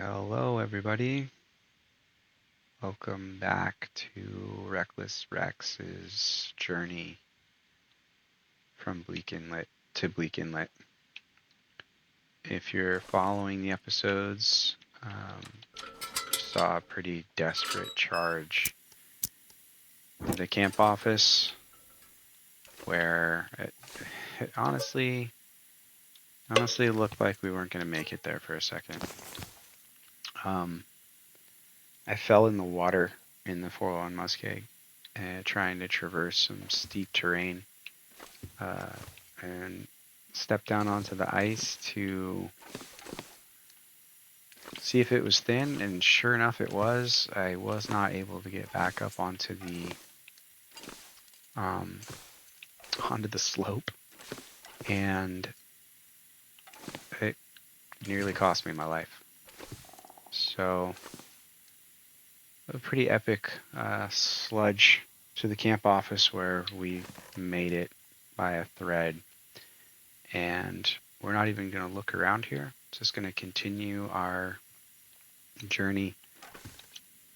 Hello, everybody. Welcome back to Reckless Rex's journey from Bleak Inlet to Bleak Inlet. If you're following the episodes, you saw a pretty desperate charge to the camp office where it honestly looked like we weren't going to make it there for a second. I fell in the water in the Forlorn Muskeg, trying to traverse some steep terrain, and stepped down onto the ice to see if it was thin, and sure enough it was. I was not able to get back up onto the slope, and it nearly cost me my life. So a pretty epic sludge to the camp office where we made it by a thread, and we're not even going to look around here. Just going to continue our journey.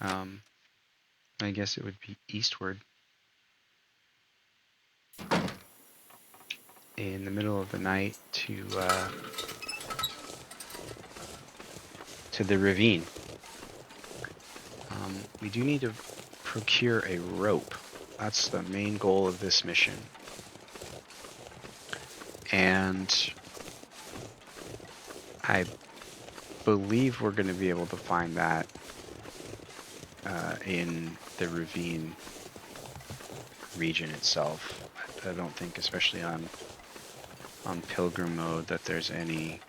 I guess it would be eastward in the middle of the night to the ravine. We do need to procure a rope. That's the main goal of this mission. And I believe we're going to be able to find that in the ravine region itself. I don't think, especially on Pilgrim mode, that there's any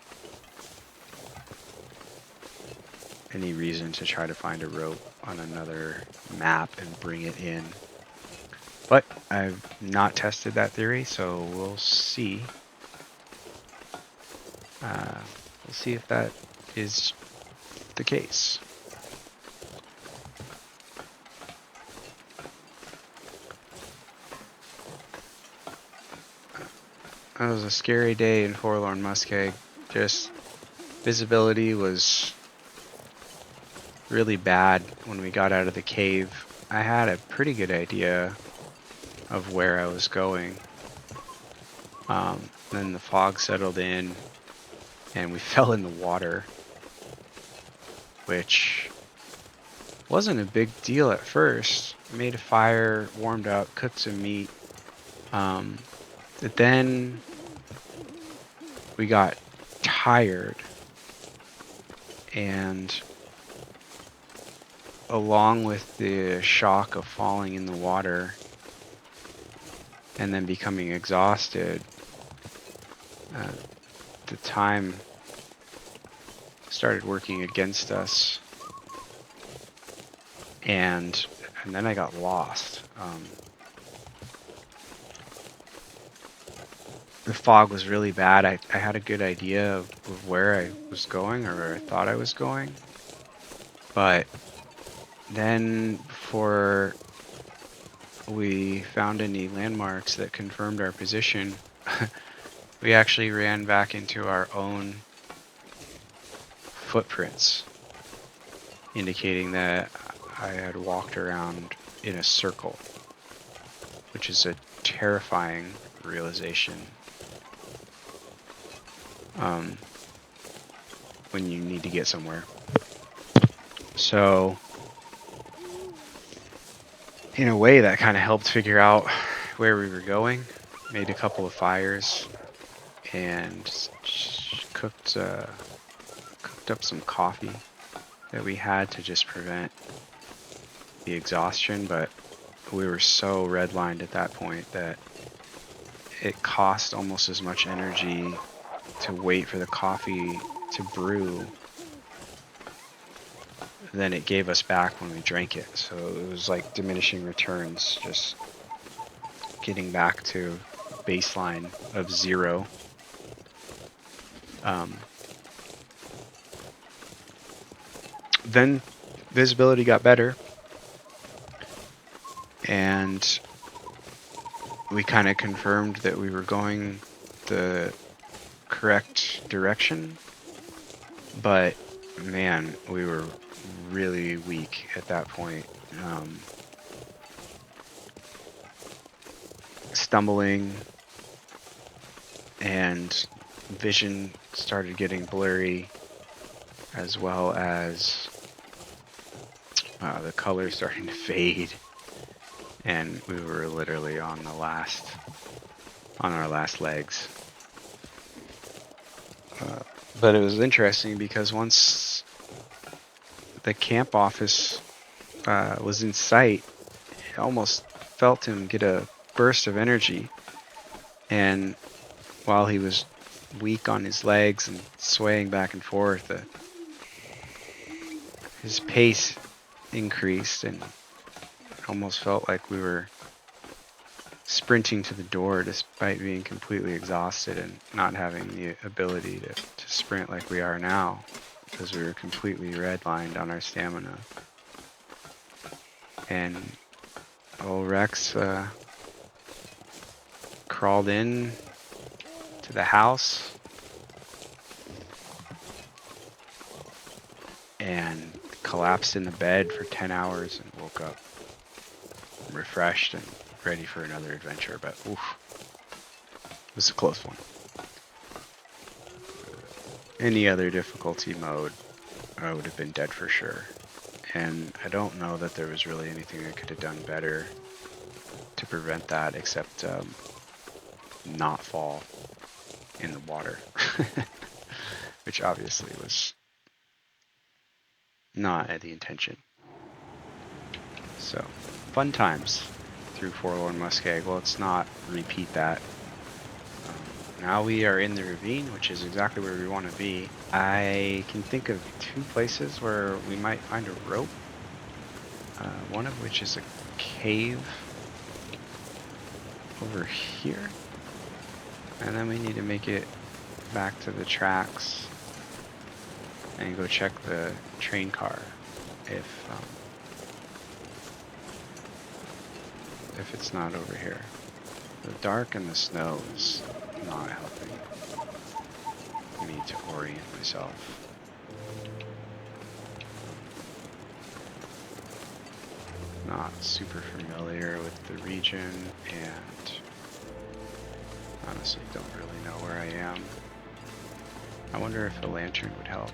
reason to try to find a rope on another map and bring it in. But I've not tested that theory, so we'll see. We'll see if that is the case. It was a scary day in Forlorn Muskeg. Just visibility was really bad when we got out of the cave. I had a pretty good idea of where I was going. Then the fog settled in and we fell in the water, which wasn't a big deal at first. Made a fire, warmed up, cooked some meat. But then we got tired, and along with the shock of falling in the water and then becoming exhausted, the time started working against us, and then I got lost. The fog was really bad. I had a good idea of where I was going, or where I thought I was going, but then before we found any landmarks that confirmed our position, we actually ran back into our own footprints, indicating that I had walked around in a circle, which is a terrifying realization when you need to get somewhere. So in a way, that kind of helped figure out where we were going. Made a couple of fires and cooked up some coffee that we had to just prevent the exhaustion, but we were so redlined at that point that it cost almost as much energy to wait for the coffee to brew than it gave us back when we drank it. So it was like diminishing returns, just getting back to baseline of 0. Then visibility got better, and we kind of confirmed that we were going the correct direction, but man, we were really weak at that point. Stumbling, and vision started getting blurry, as well as the color starting to fade, and we were literally on our last legs. But it was interesting because once the camp office was in sight, I almost felt him get a burst of energy, and while he was weak on his legs and swaying back and forth, his pace increased, and it almost felt like we were sprinting to the door despite being completely exhausted and not having the ability to sprint like we are now, because we were completely redlined on our stamina. And old Rex crawled in to the house and collapsed in the bed for 10 hours and woke up refreshed and ready for another adventure. But oof, it was a close one. Any other difficulty mode, I would have been dead for sure. And I don't know that there was really anything I could have done better to prevent that, except not fall in the water, which obviously was not the intention. So, fun times through Forlorn Muskeg. Well, let's not repeat that. Now we are in the ravine, which is exactly where we want to be. I can think of two places where we might find a rope. One of which is a cave over here. And then we need to make it back to the tracks and go check the train car if it's not over here. The dark and the snow is not helping me to orient myself. Not super familiar with the region, and honestly don't really know where I am. I wonder if a lantern would help.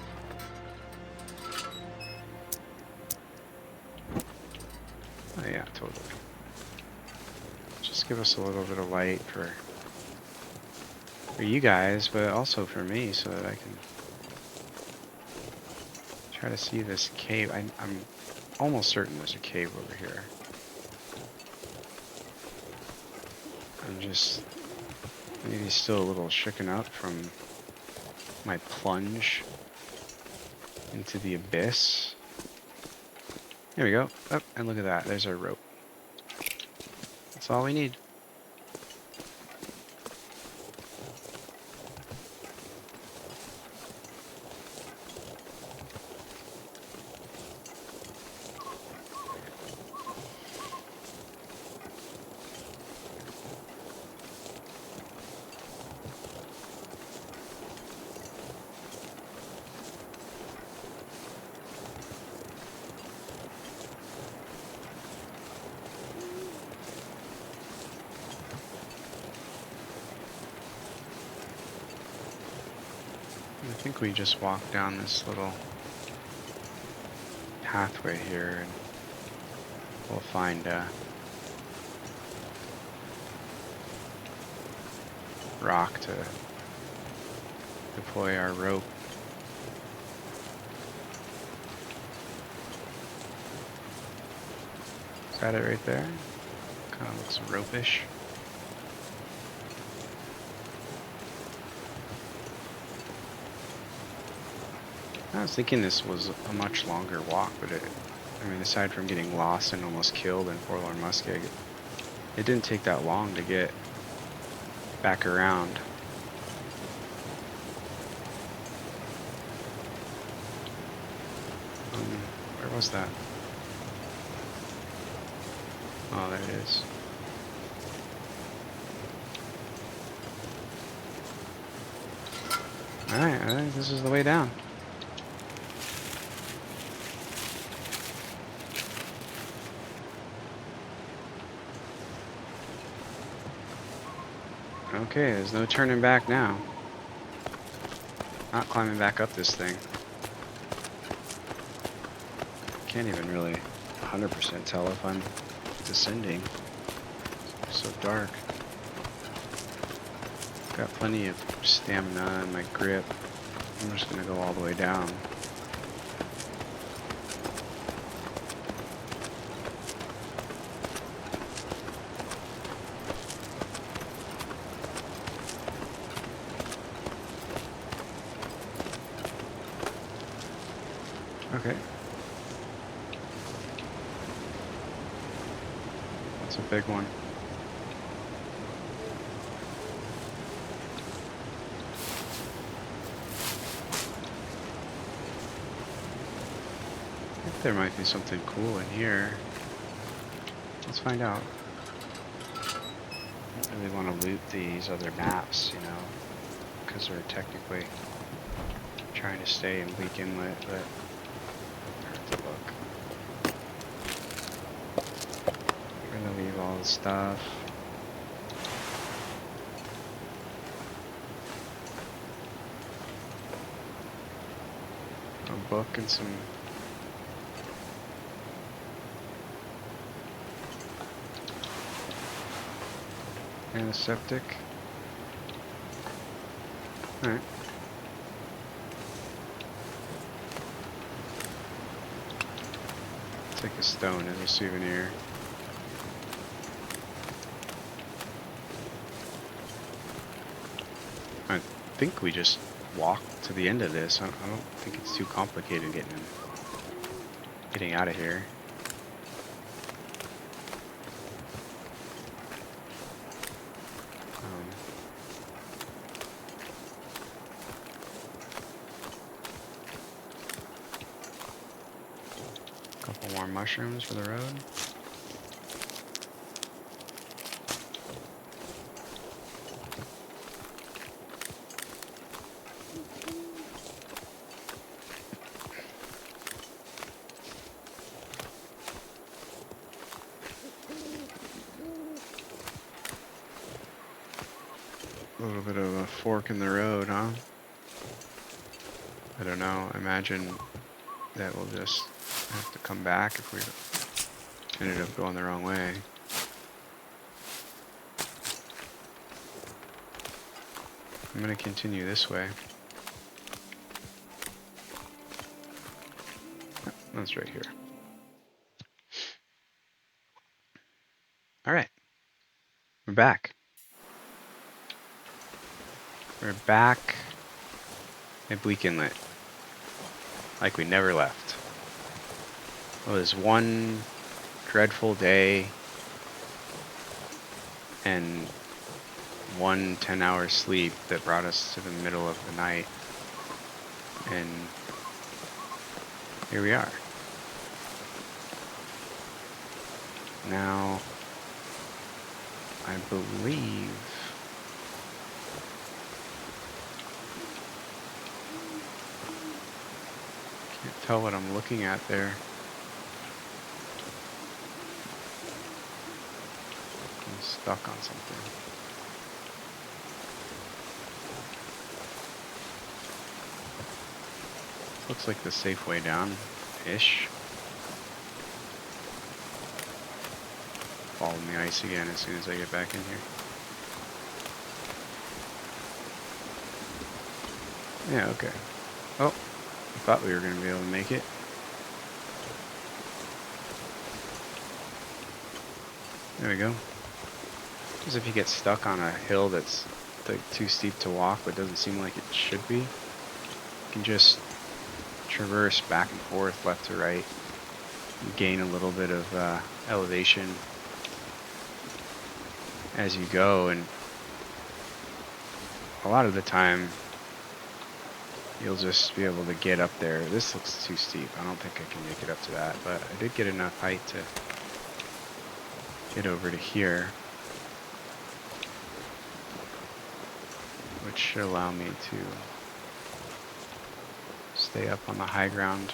Oh yeah, totally. Just give us a little bit of light for you guys, but also for me, so that I can try to see this cave. I'm almost certain there's a cave over here. I'm just maybe still a little shaken up from my plunge into the abyss. There we go. Oh, and look at that. There's our rope. That's all we need. I think we just walk down this little pathway here and we'll find a rock to deploy our rope. Is that it right there? Kind of looks rope-ish. I was thinking this was a much longer walk, but I mean, aside from getting lost and almost killed in Forlorn Muskeg, it didn't take that long to get back around. Where was that? Oh, there it is. Alright, I think this is the way down. Okay, there's no turning back now. Not climbing back up this thing. Can't even really 100% tell if I'm descending. It's so dark. Got plenty of stamina and my grip. I'm just gonna go all the way down. Okay. That's a big one. I think there might be something cool in here. Let's find out. I don't really want to loot these other maps, you know, because we're technically trying to stay in Bleak Inlet, but I have to look. We're gonna leave all the stuff. A book and some antiseptic. Alright. Take a stone as a souvenir. I think we just walk to the end of this. I don't think it's too complicated getting out of here. Couple more mushrooms for the road. A little bit of a fork in the road, huh? I don't know. I imagine that we'll just have to come back if we ended up going the wrong way. I'm going to continue this way. Oh, that's right here. All right. We're back. We're back at Bleak Inlet. Like we never left. It was one dreadful day and one 10-hour sleep that brought us to the middle of the night. And here we are. Now, I believe can't tell what I'm looking at there. I'm stuck on something. Looks like the safe way down-ish. Fall in the ice again as soon as I get back in here. Yeah, okay. Oh, I thought we were going to be able to make it. There we go. Because if you get stuck on a hill that's like too steep to walk but doesn't seem like it should be, you can just traverse back and forth, left to right, and gain a little bit of elevation as you go, and a lot of the time you'll just be able to get up there. This looks too steep. I don't think I can make it up to that, but I did get enough height to get over to here, which should allow me to stay up on the high ground.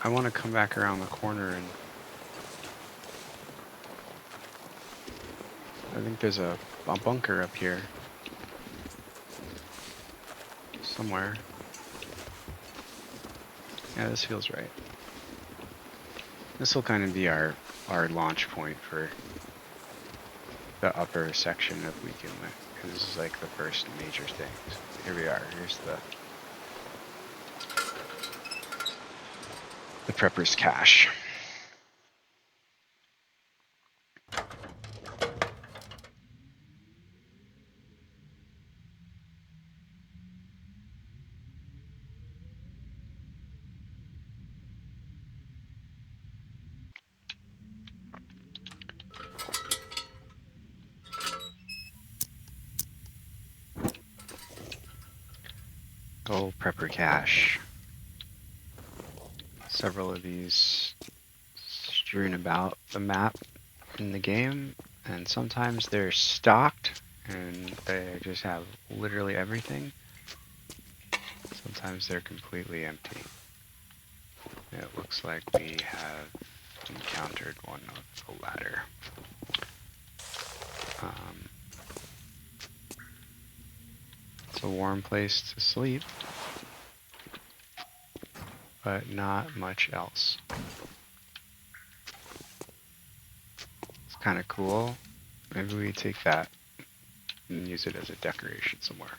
I want to come back around the corner and I think there's a bunker up here. Somewhere. Yeah, this feels right. This will kind of be our launch point for the upper section of Bleak Inlet, because this is like the first major thing. So here we are. Here's the prepper's cache. Oh, prepper cache. Several of these strewn about the map in the game, and sometimes they're stocked and they just have literally everything. Sometimes they're completely empty. It looks like we have encountered one of the latter. It's a warm place to sleep, but not much else. It's kind of cool. Maybe we take that and use it as a decoration somewhere.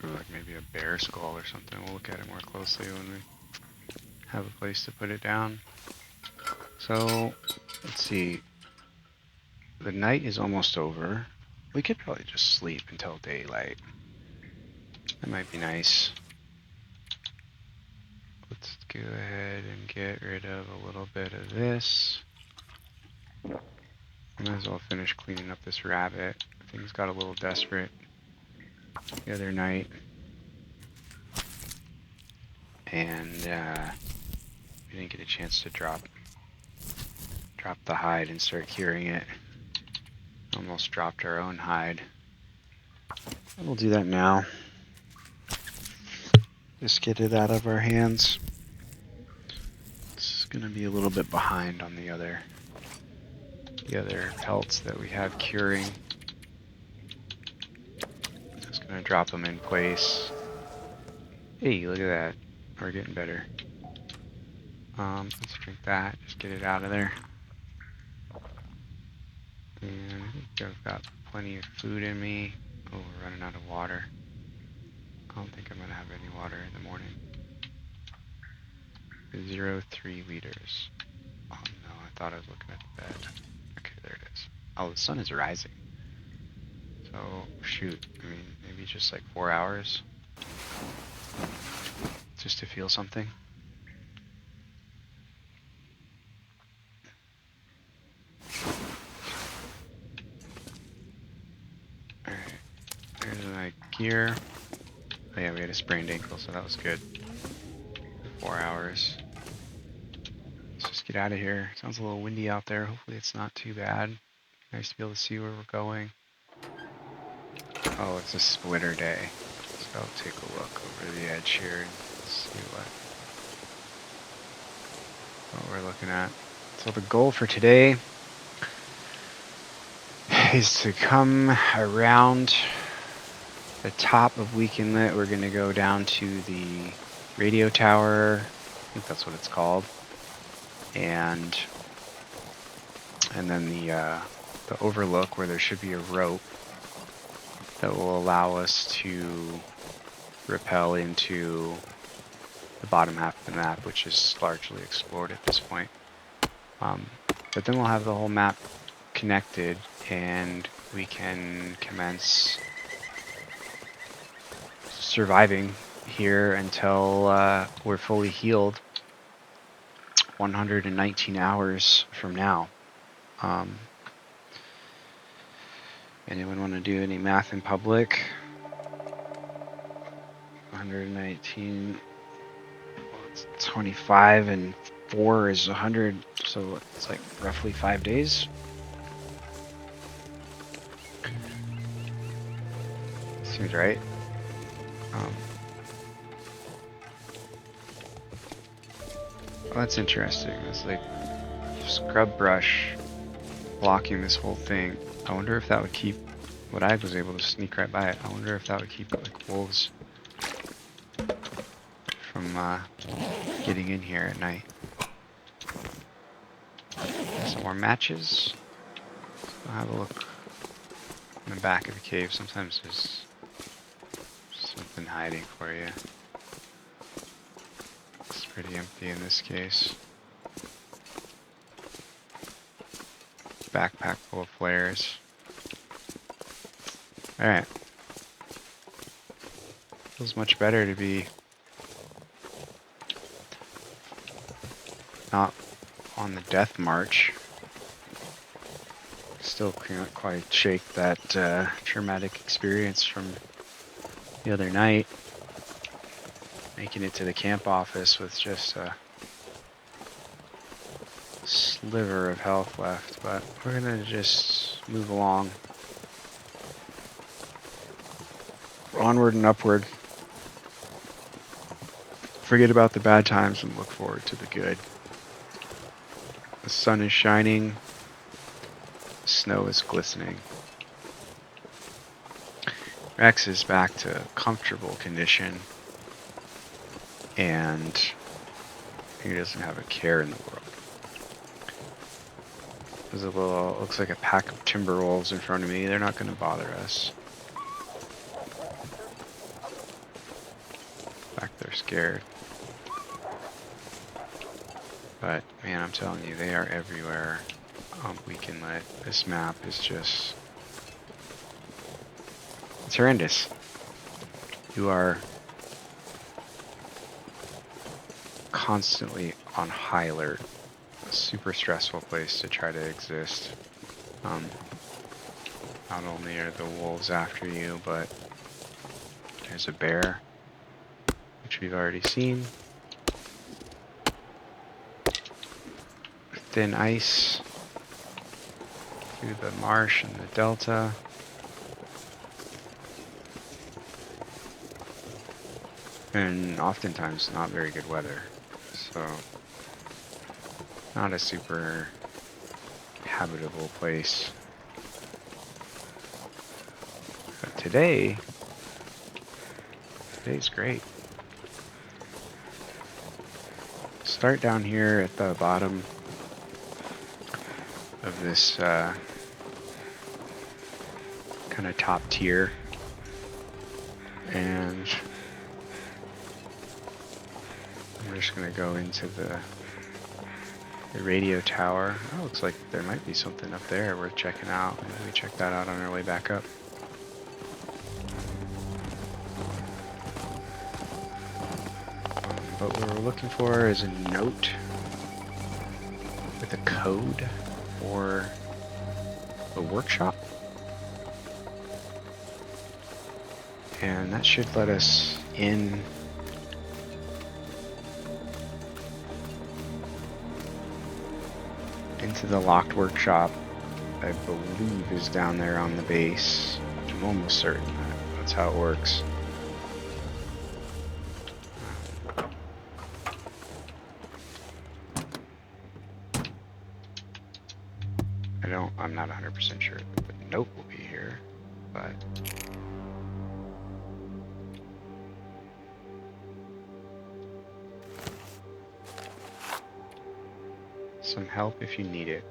Or like maybe a bear skull or something. We'll look at it more closely when we have a place to put it down. So, let's see. The night is almost over. We could probably just sleep until daylight. That might be nice. Let's go ahead and get rid of a little bit of this. Might as well finish cleaning up this rabbit. Things got a little desperate the other night. And we didn't get a chance to drop the hide and start curing it. Almost dropped our own hide. We'll do that now. Just get it out of our hands. It's gonna be a little bit behind on the other pelts that we have curing. Just gonna drop them in place. Hey, look at that. We're getting better. Let's drink that. Just get it out of there. And I think I've got plenty of food in me. Oh, we're running out of water. I don't think I'm gonna have any water in the morning. 0.3 liters. Oh no, I thought I was looking at the bed. Okay, there it is. Oh, the sun is rising. So, shoot, I mean, maybe just like 4 hours. Just to feel something. Alright, there's my gear. Oh yeah, we had a sprained ankle, so that was good. 4 hours. Let's just get out of here. Sounds a little windy out there. Hopefully it's not too bad. Nice to be able to see where we're going. Oh, it's a splitter day. So I'll take a look over the edge here and see what we're looking at. So the goal for today is to come around the top of Bleak Inlet. We're going to go down to the radio tower. I think that's what it's called. And then the overlook where there should be a rope that will allow us to rappel into the bottom half of the map, which is largely explored at this point. But then we'll have the whole map connected and we can commence surviving here until we're fully healed 119 hours from now. Anyone want to do any math in public? 119, well, it's 25 and 4 is 100, so it's like roughly 5 days. Seems right. Well, that's interesting. It's like scrub brush blocking this whole thing. I wonder if that would keep what I was able to sneak right by it. I wonder if that would keep like wolves from getting in here at night. Some more matches. I'll have a look in the back of the cave. Sometimes there's something hiding for you. It's pretty empty in this case. Backpack full of flares. Alright. Feels much better to be not on the death march. Still can't quite shake that traumatic experience from the other night. Making it to the camp office with just a sliver of health left, but we're gonna just move along. Onward and upward. Forget about the bad times and look forward to the good. The sun is shining. The snow is glistening. Rex is back to comfortable condition. And he doesn't have a care in the world. There's a little, looks like a pack of timber wolves in front of me. They're not going to bother us. In fact, they're scared. But man, I'm telling you, they are everywhere on Bleak Inlet. This map is just, it's horrendous. You are constantly on high alert. A super stressful place to try to exist. Not only are the wolves after you, but there's a bear, which we've already seen. Thin ice through the marsh and the delta. And oftentimes not very good weather. So not a super habitable place. But today's great. Start down here at the bottom of this kind of top tier, and I'm just gonna go into the radio tower. Oh, looks like there might be something up there worth checking out. Maybe we check that out on our way back up. But what we're looking for is a note with a code for the workshop. And that should let us in into the locked workshop. I believe is down there on the base. I'm almost certain that's how it works. I'm not 100% sure the note will be here, but some help if you need it.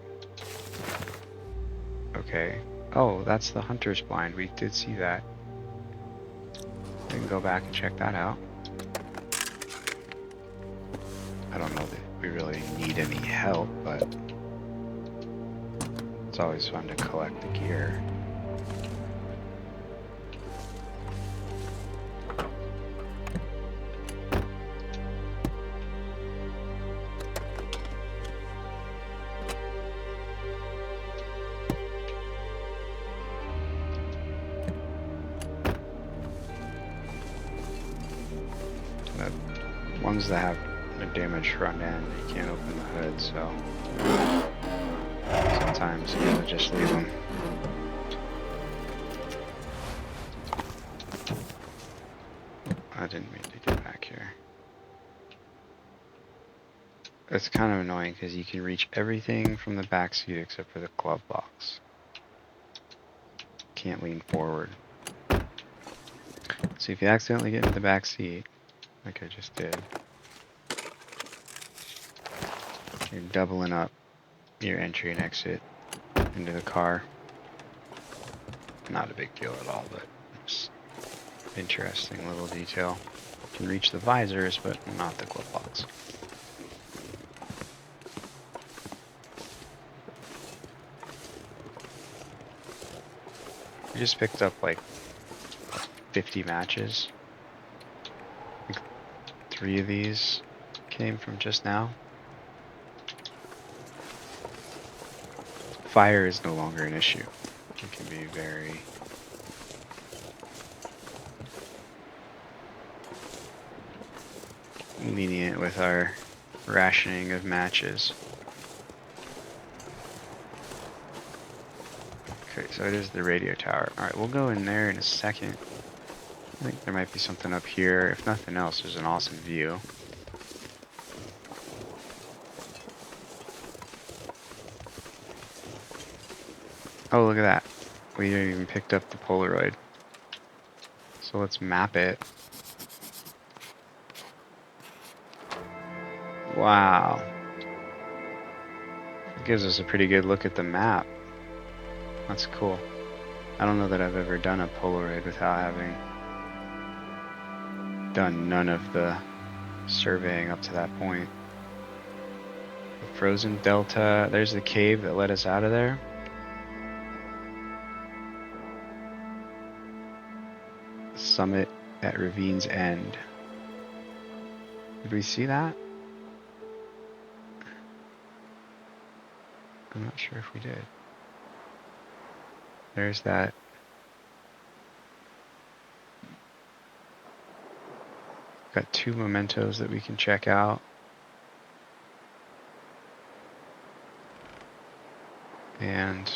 Okay. Oh, that's the hunter's blind. We did see that. We can go back and check that out. I don't know that we really need any help, but it's always fun to collect the gear. The ones that have a damaged front end, you can't open the hood, so sometimes you gotta just leave them. I didn't mean to get back here. It's kind of annoying because you can reach everything from the back seat except for the glove box. Can't lean forward. So if you accidentally get into the back seat, like I just did, you're doubling up your entry and exit into the car. Not a big deal at all, but it's interesting little detail. You can reach the visors, but not the glove box. We just picked up like 50 matches. I think 3 of these came from just now. Fire is no longer an issue. It can be very lenient with our rationing of matches. Okay, so it is the radio tower. Alright, we'll go in there in a second. I think there might be something up here. If nothing else, there's an awesome view. Oh, look at that. We didn't even picked up the Polaroid. So let's map it. Wow. It gives us a pretty good look at the map. That's cool. I don't know that I've ever done a Polaroid without having done none of the surveying up to that point. The frozen delta. There's the cave that led us out of there. Summit at Ravine's End. Did we see that? I'm not sure if we did. There's that. Got 2 mementos that we can check out. And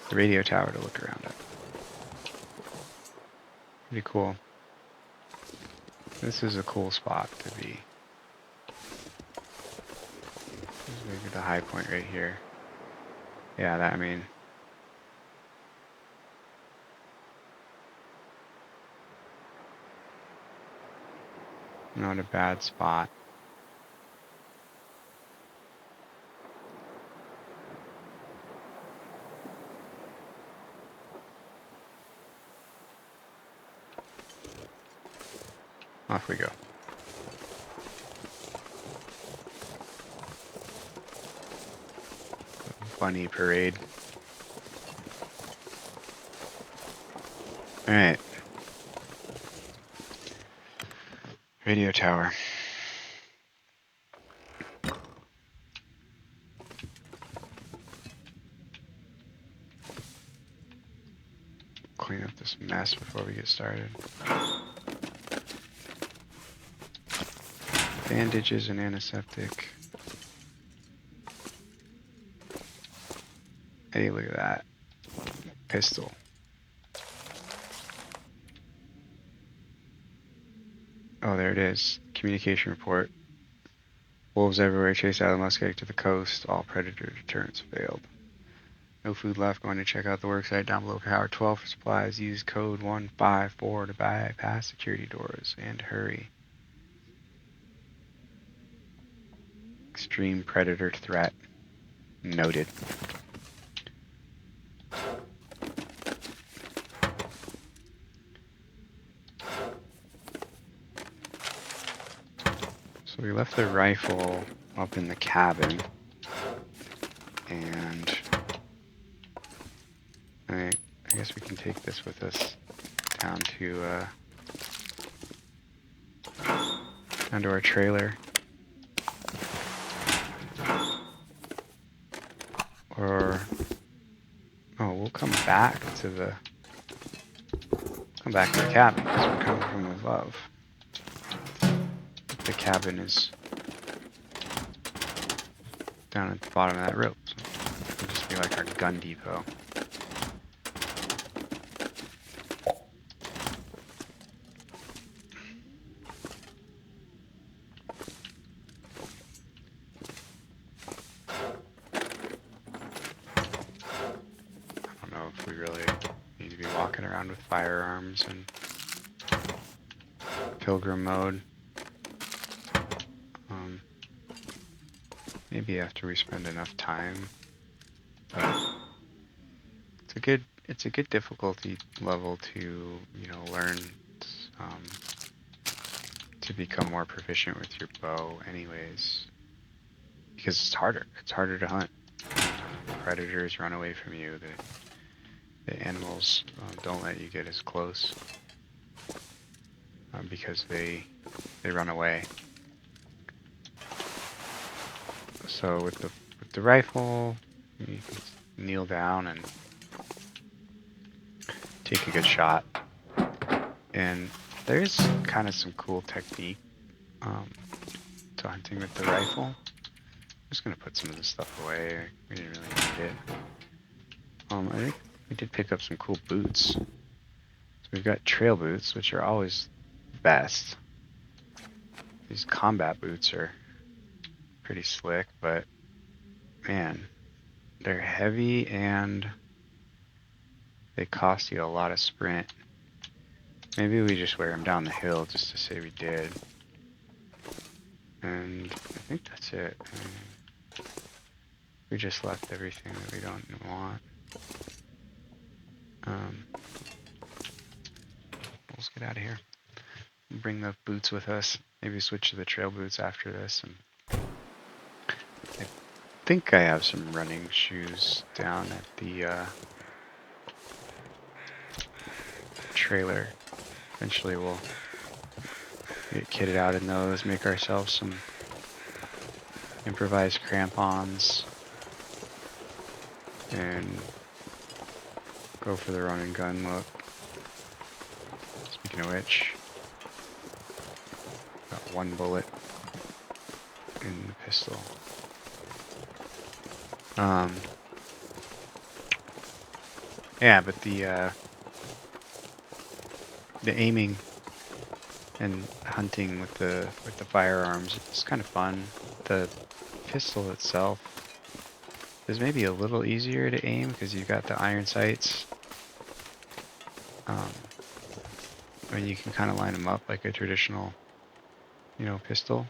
the radio tower to look around at. Pretty cool. This is a cool spot to be. This is maybe the high point right here. Yeah, that, I mean, not a bad spot. Off we go. Bunny parade. Alright. Radio tower. Clean up this mess before we get started. Bandages and antiseptic. Hey, look at that. Pistol. Oh, there it is. Communication report. Wolves everywhere chase out of Muskeg to the coast. All predator deterrents failed. No food left. Going to check out the worksite down below Tower 12 for supplies. Use code 154 to bypass security doors. And hurry. Extreme predator threat. Noted. So we left the rifle up in the cabin. And I guess we can take this with us down to our trailer. Or we'll come back to the cabin because we're coming from above. The cabin is down at the bottom of that rope, so it'll just be like our gun depot. if we really need to be walking around with firearms and Pilgrim mode. Maybe after we spend enough time. But it's a good difficulty level to, learn to become more proficient with your bow anyways. Because it's harder. It's harder to hunt. Predators run away from you. The animals don't let you get as close because they run away. So with the rifle, you can kneel down and take a good shot. And there's kind of some cool technique to hunting with the rifle. I'm just gonna put some of this stuff away. We didn't really need it. I think we did pick up some cool boots. So we've got trail boots, which are always best. These combat boots are pretty slick, but man, they're heavy and they cost you a lot of sprint. Maybe we just wear them down the hill just to say we did. And I think that's it. We just left everything that we don't want. Let's get out of here. Bring the boots with us. Maybe switch to the trail boots after this. And I think I have some running shoes down at the trailer. Eventually we'll get kitted out in those, make ourselves some improvised crampons, and go for the run and gun look. Speaking of which, got one bullet in the pistol. Yeah, but the aiming and hunting with the firearms, it's kind of fun. The pistol itself is maybe a little easier to aim because you've got the iron sights. And you can kind of line them up like a traditional, pistol.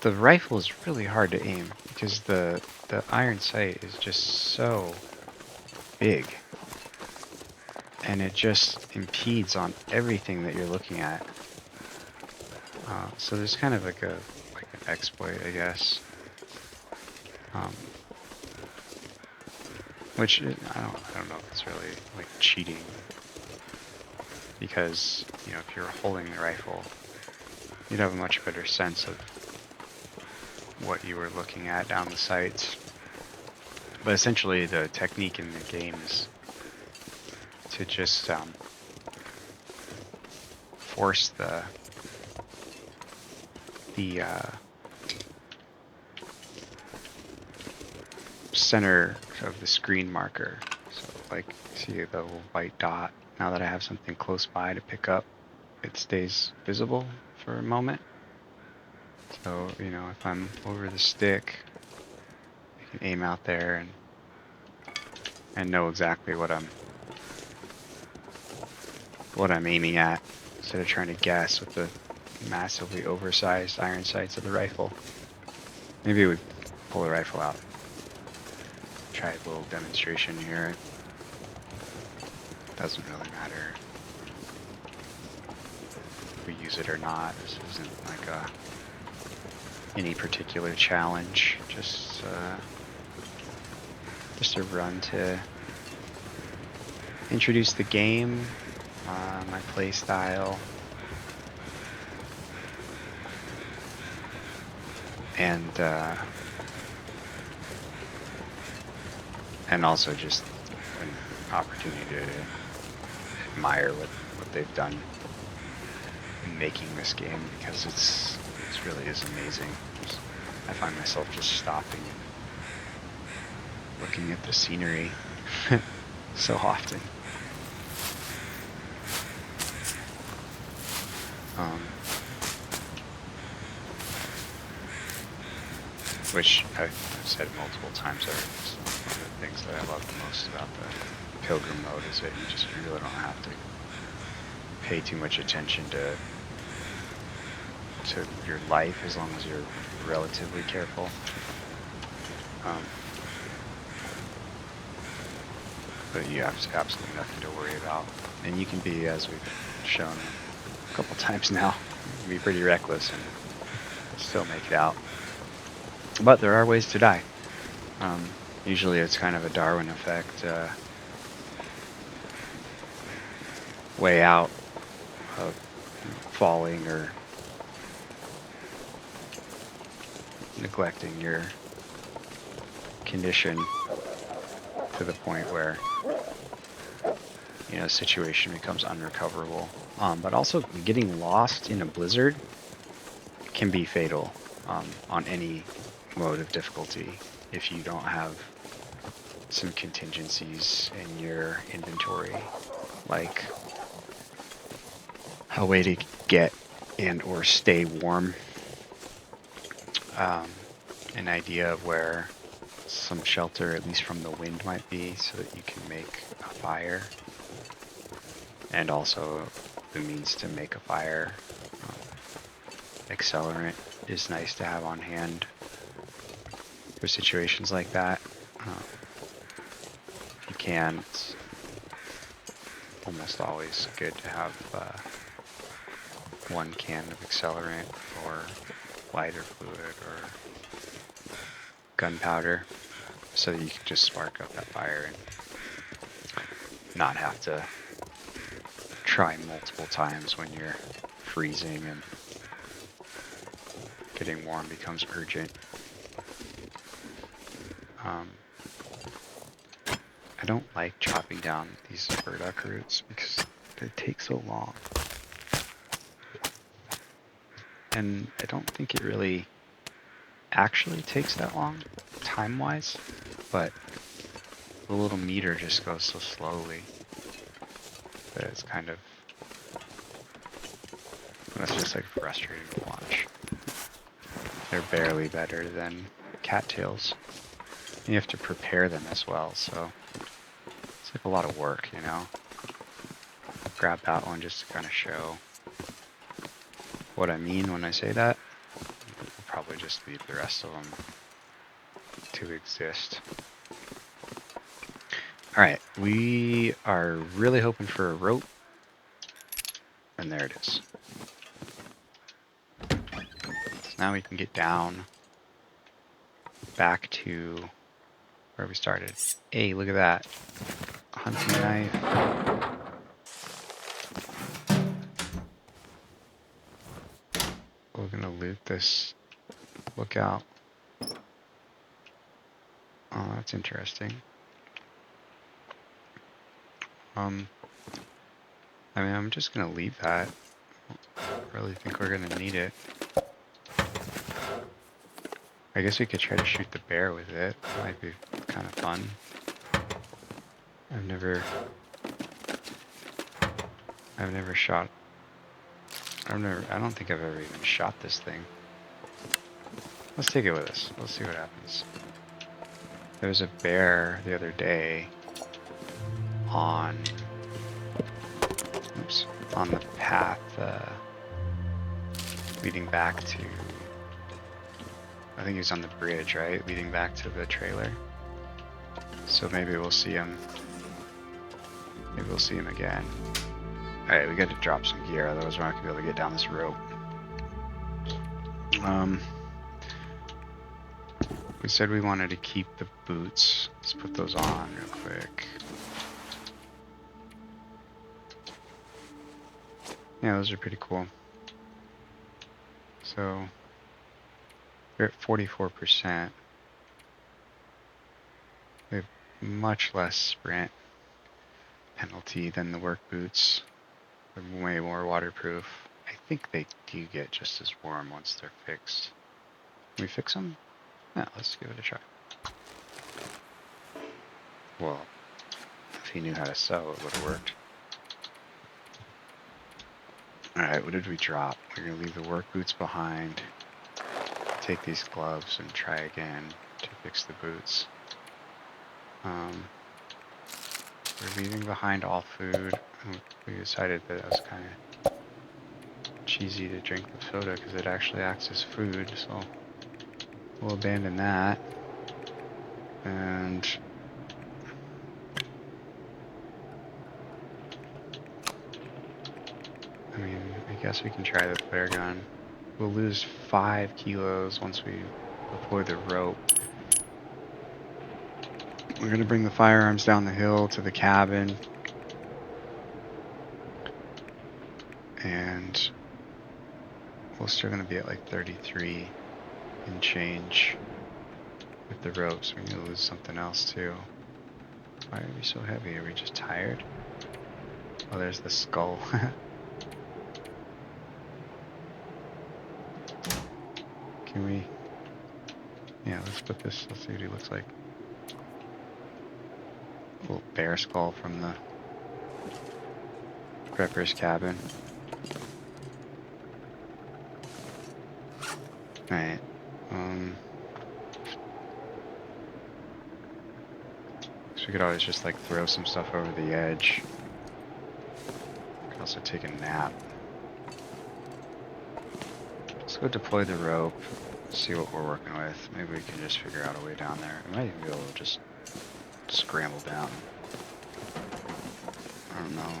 The rifle is really hard to aim because the iron sight is just so big. And it just impedes on everything that you're looking at. So there's kind of like an exploit, I guess. Which I don't know if it's really like cheating, because if you're holding the rifle, you'd have a much better sense of what you were looking at down the sights. But essentially, the technique in the game is to just force the center of the screen marker. So like, see the little white dot? Now that I have something close by to pick up, it stays visible for a moment. So, if I'm over the stick, I can aim out there and know exactly what I'm aiming at, instead of trying to guess with the massively oversized iron sights of the rifle. Maybe we pull the rifle out. Try a little demonstration here. Doesn't really matter if we use it or not. This isn't like any particular challenge. Just a run to introduce the game, my play style, and also just an opportunity to admire what they've done in making this game, because it really is amazing. I find myself just stopping and looking at the scenery so often. Which I've said multiple times already. things that I love the most about the Pilgrim mode is that you really don't have to pay too much attention to your life as long as you're relatively careful. But you have absolutely nothing to worry about. And you can be, as we've shown a couple times now, you can be pretty reckless and still make it out. But there are ways to die. Usually it's kind of a Darwin effect way out of falling or neglecting your condition to the point where a situation becomes unrecoverable. But also getting lost in a blizzard can be fatal on any mode of difficulty if you don't have some contingencies in your inventory, like a way to get and or stay warm, an idea of where some shelter, at least from the wind, might be so that you can make a fire, and also the means to make a fire. Accelerant is nice to have on hand for situations like that. You can, it's almost always good to have one can of accelerant or lighter fluid or gunpowder so that you can just spark up that fire and not have to try multiple times when you're freezing and getting warm becomes urgent. I don't like chopping down these burdock roots because they take so long. And I don't think it really actually takes that long, time-wise, but the little meter just goes so slowly that it's kind of, that's just like frustrating to watch. They're barely better than cattails. You have to prepare them as well, so it's like a lot of work, Grab that one just to kind of show what I mean when I say that. We'll probably just leave the rest of them to exist. Alright, we are really hoping for a rope, and there it is. So now we can get down back to where we started. Hey, look at that. Hunting knife. We're gonna loot this lookout. Oh, that's interesting. I mean, I'm just gonna leave that. I don't really think we're gonna need it. I guess we could try to shoot the bear with it. That might be kind of fun. I've never shot. I don't think I've ever even shot this thing. Let's take it with us. Let's see what happens. There was a bear the other day on the path leading back to, I think he was on the bridge, right? Leading back to the trailer. So maybe we'll see him. Maybe we'll see him again. Alright, we got to drop some gear, otherwise we're not going to be able to get down this rope. We said we wanted to keep the boots. Let's put those on real quick. Yeah, those are pretty cool. So, we're at 44%. We have much less sprint penalty than the work boots. They're way more waterproof. I think they do get just as warm once they're fixed. Can we fix them? Yeah, let's give it a try. Well, if he knew how to sew, it would have worked. Alright, what did we drop? We're going to leave the work boots behind. Take these gloves and try again to fix the boots. We're leaving behind all food. We decided that it was kind of cheesy to drink the soda because it actually acts as food, so we'll abandon that. And I mean, I guess we can try the flare gun. We'll lose 5 kilos once we deploy the rope. We're going to bring the firearms down the hill to the cabin. And we're still going to be at like 33 and change with the ropes. We're going to lose something else too. Why are we so heavy? Are we just tired? Oh, there's the skull. Can we... Yeah, let's put this... Let's see what he looks like. A little bear skull from the prepper's cabin. Alright. So we could always just like throw some stuff over the edge. We could also take a nap. Let's go deploy the rope, see what we're working with. Maybe we can just figure out a way down there. We might even be able to just scramble down. I don't know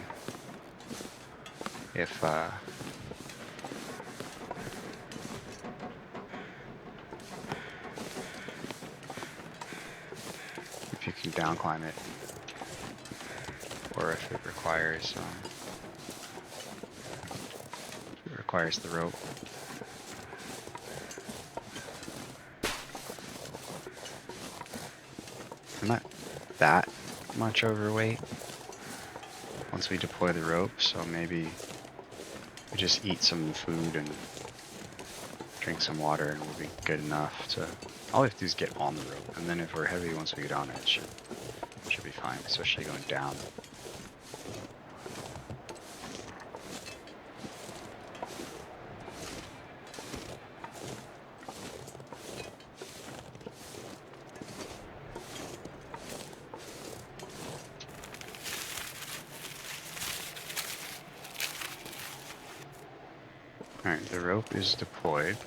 if you can down climb it, or if it requires the rope. I'm not that much overweight once we deploy the rope, so maybe we just eat some food and drink some water and we'll be good enough to... All we have to do is get on the rope, and then if we're heavy once we get on it, it should be fine, especially going down. Alright, the rope is deployed.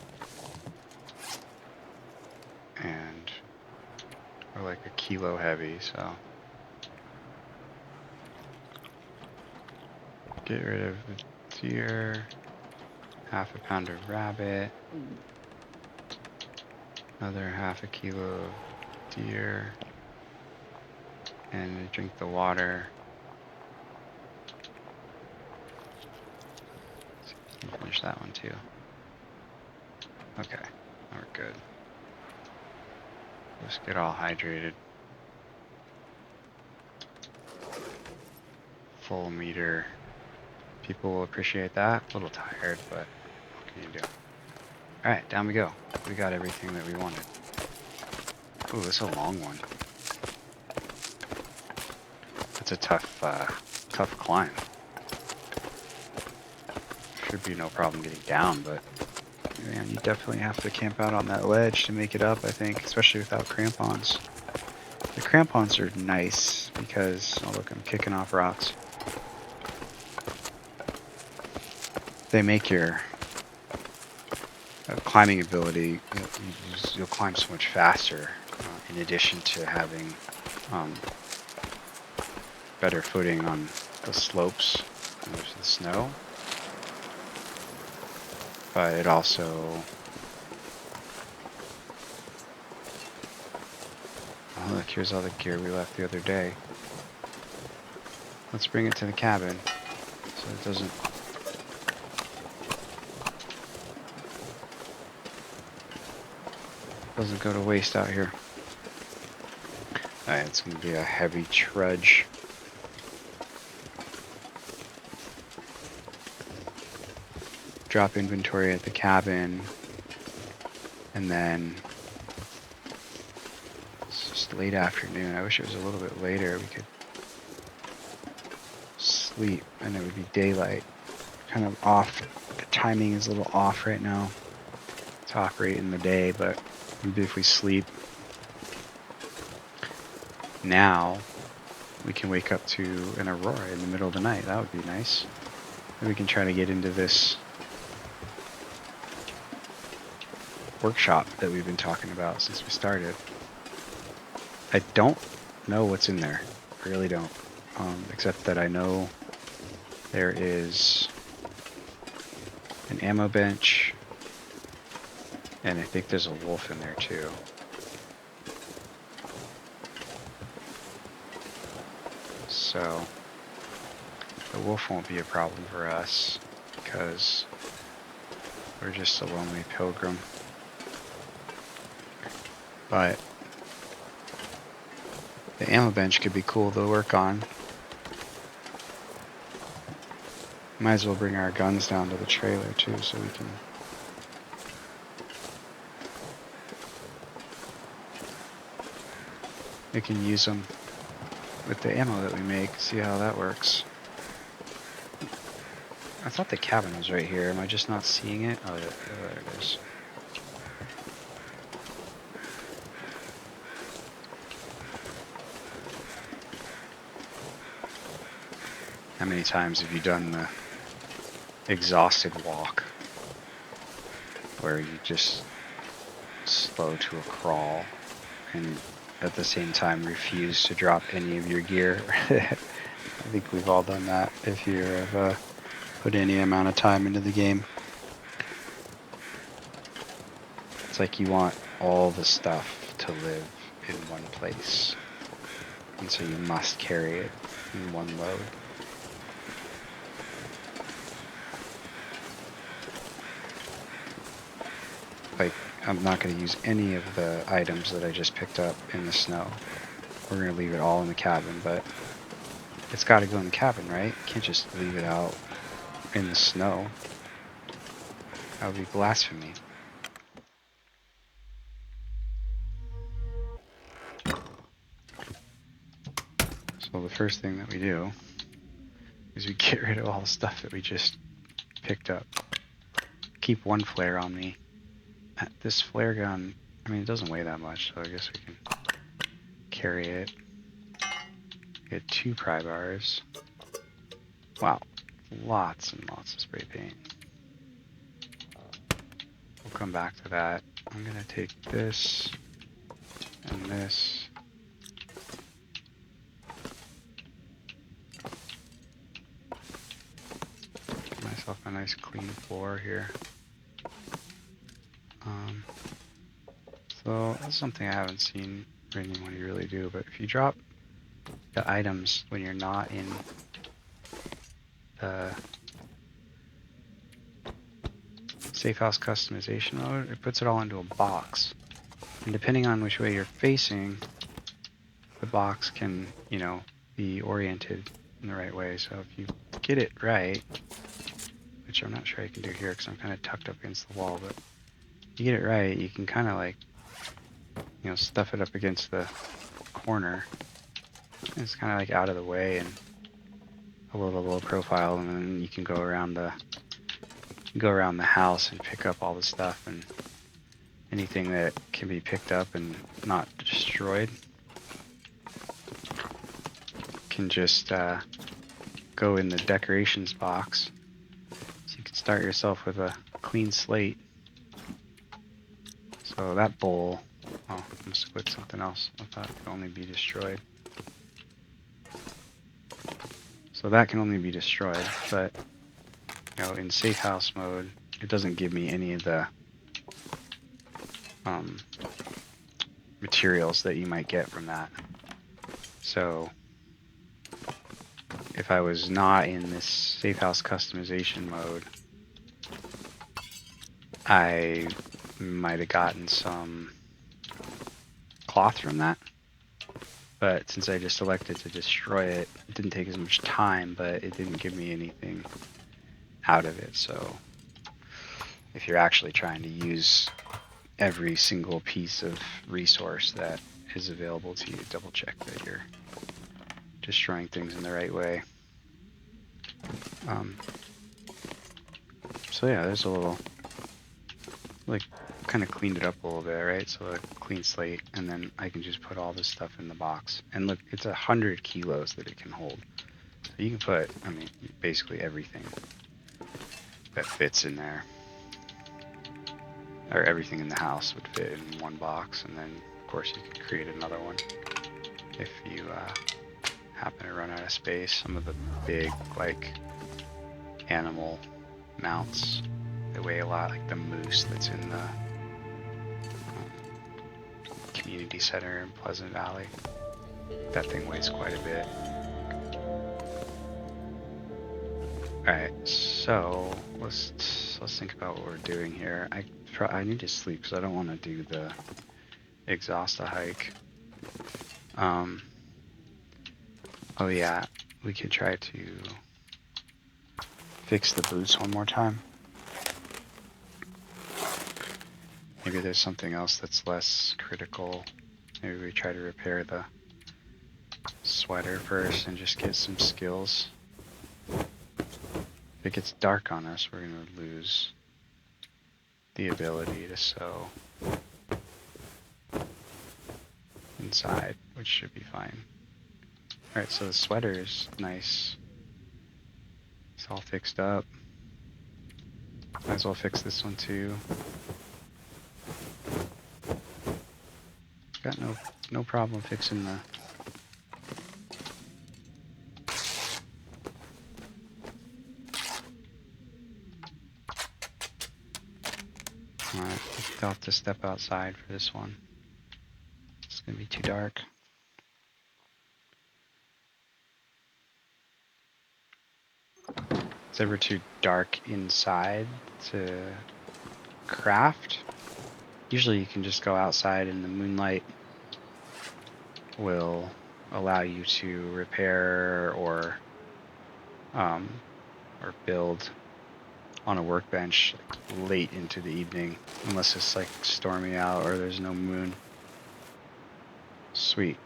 And we're like 1 kilo heavy, so get rid of the deer, 1/2 pound of rabbit, another 1/2 kilo of deer, and drink the water. Finish that one too. Okay, now we're good. Let's get all hydrated. Full meter. People will appreciate that. A little tired, but what can you do? Alright, down we go. We got everything that we wanted. Ooh, this is a long one. That's a tough climb. Should be no problem getting down, but man, you definitely have to camp out on that ledge to make it up, I think, especially without crampons. The crampons are nice because, oh look, I'm kicking off rocks. They make your climbing ability, you'll climb so much faster, in addition to having better footing on the slopes and the snow. But it also... Oh look, here's all the gear we left the other day. Let's bring it to the cabin so it doesn't go to waste out here. Alright, it's going to be a heavy trudge. Drop inventory at the cabin, and then it's just late afternoon. I wish it was a little bit later. We could sleep and it would be daylight. Kind of off. The timing is a little off right now to operate in the day, but maybe if we sleep now we can wake up to an aurora in the middle of the night. That would be nice. And we can try to get into this workshop that we've been talking about since we started. I don't know what's in there. I really don't. Except that I know there is an ammo bench, and I think there's a wolf in there too. So the wolf won't be a problem for us because we're just a lonely pilgrim. But the ammo bench could be cool to work on. Might as well bring our guns down to the trailer too, so we can use them with the ammo that we make. See how that works. I thought the cabin was right here. Am I just not seeing it? Oh, there it is. How many times have you done the exhausted walk where you just slow to a crawl and at the same time refuse to drop any of your gear? I think we've all done that if you have put any amount of time into the game. It's like you want all the stuff to live in one place, and so you must carry it in one load. Like, I'm not going to use any of the items that I just picked up in the snow. We're going to leave it all in the cabin, but it's got to go in the cabin, right? You can't just leave it out in the snow. That would be blasphemy. So the first thing that we do is we get rid of all the stuff that we just picked up. Keep one flare on me. This flare gun, I mean, it doesn't weigh that much, so I guess we can carry it. Get 2 pry bars. Wow, lots and lots of spray paint. We'll come back to that. I'm gonna take this and this. Get myself a nice clean floor here. So that's something I haven't seen anyone really do, but if you drop the items when you're not in the safe house customization mode, it puts it all into a box. And depending on which way you're facing, the box can, you know, be oriented in the right way. So if you get it right, which I'm not sure I can do here because I'm kind of tucked up against the wall, but if you get it right, you can kind of like, you know, stuff it up against the corner. It's kind of like out of the way and a little low profile, and then you can go around the house and pick up all the stuff, and anything that can be picked up and not destroyed can just go in the decorations box. So you can start yourself with a clean slate. So that bowl, oh, I must have put something else. I thought it could only be destroyed. So that can only be destroyed, but you know, in safe house mode, it doesn't give me any of the materials that you might get from that. So if I was not in this safe house customization mode, I might have gotten some cloth from that. But since I just elected to destroy it, it didn't take as much time, but it didn't give me anything out of it. So if you're actually trying to use every single piece of resource that is available to you, double check that you're destroying things in the right way. So yeah, there's a little like kind of cleaned it up a little bit, right? So a clean slate, and then I can just put all this stuff in the box. And look, it's 100 kilos that it can hold. So you can put, I mean, basically everything that fits in there. Or everything in the house would fit in one box, and then of course you could create another one if you happen to run out of space. Some of the big, like, animal mounts, they weigh a lot, like the moose that's in the community center in Pleasant Valley. That thing weighs quite a bit. Alright, so let's think about what we're doing here. I need to sleep because I don't want to do the exhausta hike. Oh yeah, we could try to fix the boots one more time. Maybe there's something else that's less critical. Maybe we try to repair the sweater first and just get some skills. If it gets dark on us, we're going to lose the ability to sew inside, which should be fine. Alright, so the sweater is nice. It's all fixed up. Might as well fix this one too. Got no problem fixing the... Alright, I'll have to step outside for this one. It's gonna be too dark. It's ever too dark inside to craft. Usually you can just go outside and the moonlight will allow you to repair or build on a workbench late into the evening, unless it's like stormy out or there's no moon. Sweet.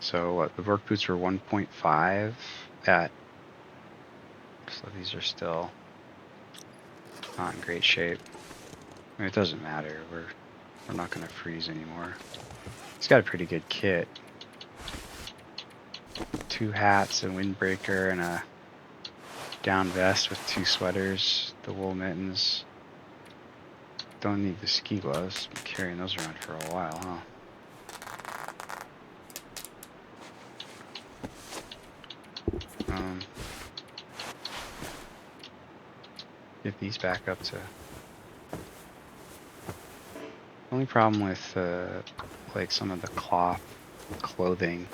So what, the work boots were 1.5 at, so these are still not in great shape. I mean, it doesn't matter, we're not gonna freeze anymore. It's got a pretty good kit. 2 hats, a windbreaker, and a down vest with 2 sweaters, the wool mittens. Don't need the ski gloves. Been carrying those around for a while, huh? Get these back up to... Only problem with like some of the cloth clothing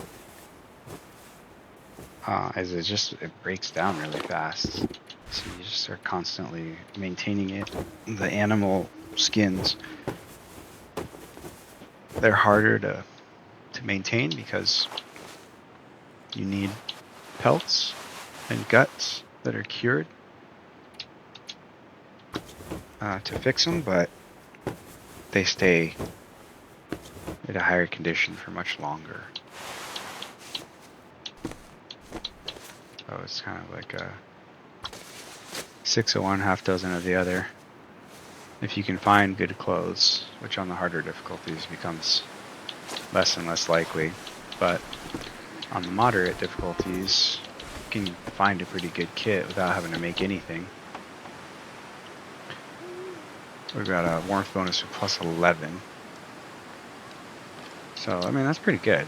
is it breaks down really fast. So you just are constantly maintaining it. The animal skins, they're harder to maintain because you need pelts and guts that are cured to fix them, but they stay at a higher condition for much longer. So it's kind of like a 6 of one, half dozen of the other. If you can find good clothes, which on the harder difficulties becomes less and less likely, but on the moderate difficulties, you can find a pretty good kit without having to make anything. We've got a warmth bonus of plus 11. So, I mean, that's pretty good.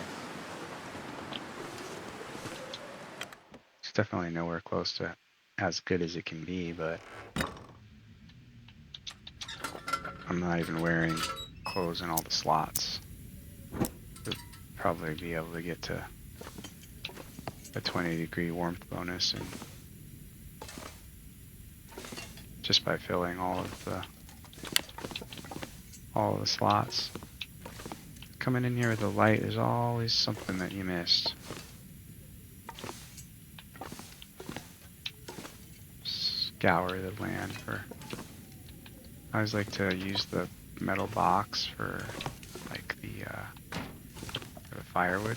It's definitely nowhere close to as good as it can be, but I'm not even wearing clothes in all the slots. We'll probably be able to get to a 20-degree warmth bonus and just by filling all of the slots. Coming in here with the light, there's always something that you missed. Scour the land for... I always like to use the metal box for like the firewood.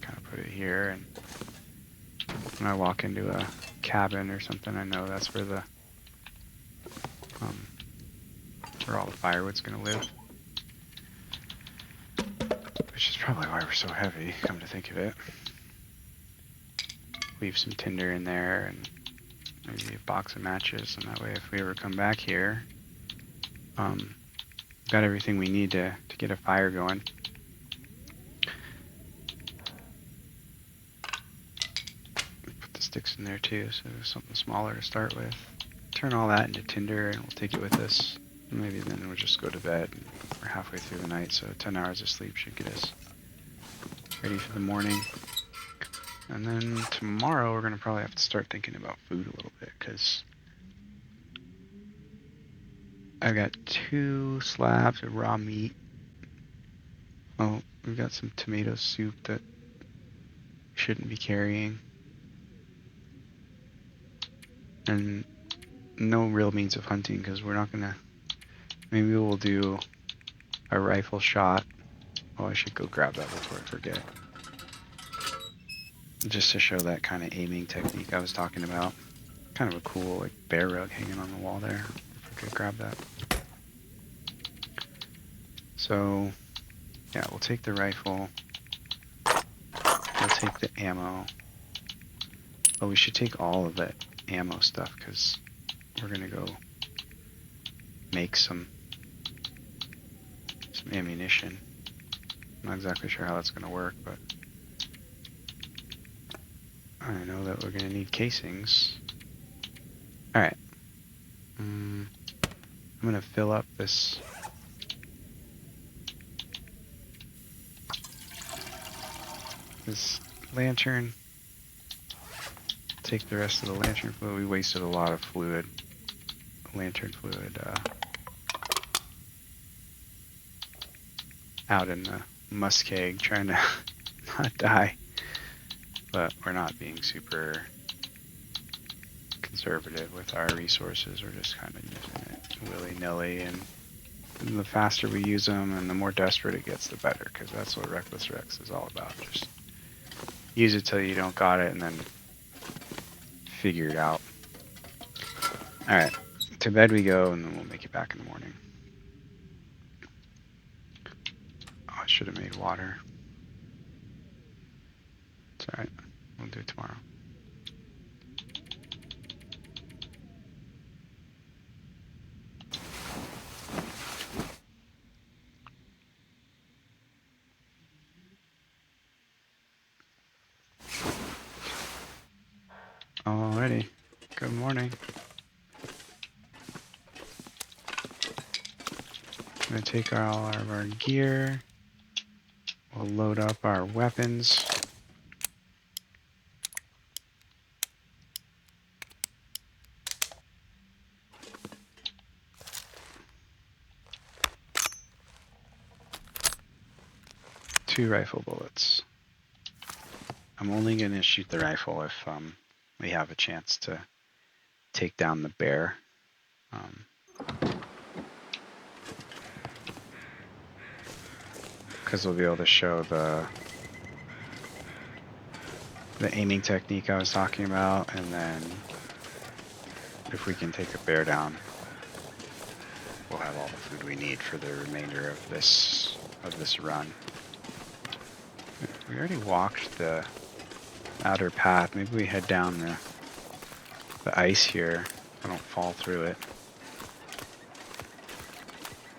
Kind of put it here and when I walk into a cabin or something, I know that's where where all the firewood's gonna live. Which is probably why we're so heavy, come to think of it. Leave some tinder in there and maybe a box of matches, and that way if we ever come back here, got everything we need to get a fire going. Put the sticks in there too, so there's something smaller to start with. Turn all that into tinder and we'll take it with us. Maybe then we'll just go to bed. We're halfway through the night, so 10 hours of sleep should get us ready for the morning. And then tomorrow we're going to probably have to start thinking about food a little bit, because I've got 2 slabs of raw meat. Oh, we've got some tomato soup that we shouldn't be carrying. And no real means of hunting, because we're not going to... Maybe we'll do a rifle shot. Oh, I should go grab that before I forget. Just to show that kind of aiming technique I was talking about. Kind of a cool like bear rug hanging on the wall there. If I could grab that. So, yeah, we'll take the rifle. We'll take the ammo. Oh, we should take all of that ammo stuff, because we're going to go make some ammunition. I'm not exactly sure how that's going to work, but I know that we're going to need casings. Alright. I'm going to fill up this lantern. Take the rest of the lantern fluid. We wasted a lot of fluid, lantern fluid, out in the Muskeg trying to not die. But we're not being super conservative with our resources. We're just kind of using it willy-nilly, and the faster we use them and the more desperate it gets, the better, because that's what Reckless Rex is all about. Just use it till you don't got it and then figure it out. Alright, to bed we go, and then we'll make it back in the morning. Oh, I should have made water. It's alright, we'll do it tomorrow. Alrighty, good morning. I'm going to take all of our gear. We'll load up our weapons. Two rifle bullets. I'm only going to shoot the rifle if we have a chance to take down the bear. Because we'll be able to show the aiming technique I was talking about, and then if we can take a bear down, we'll have all the food we need for the remainder of this run. We already walked the outer path. Maybe we head down the ice here. I don't fall through it.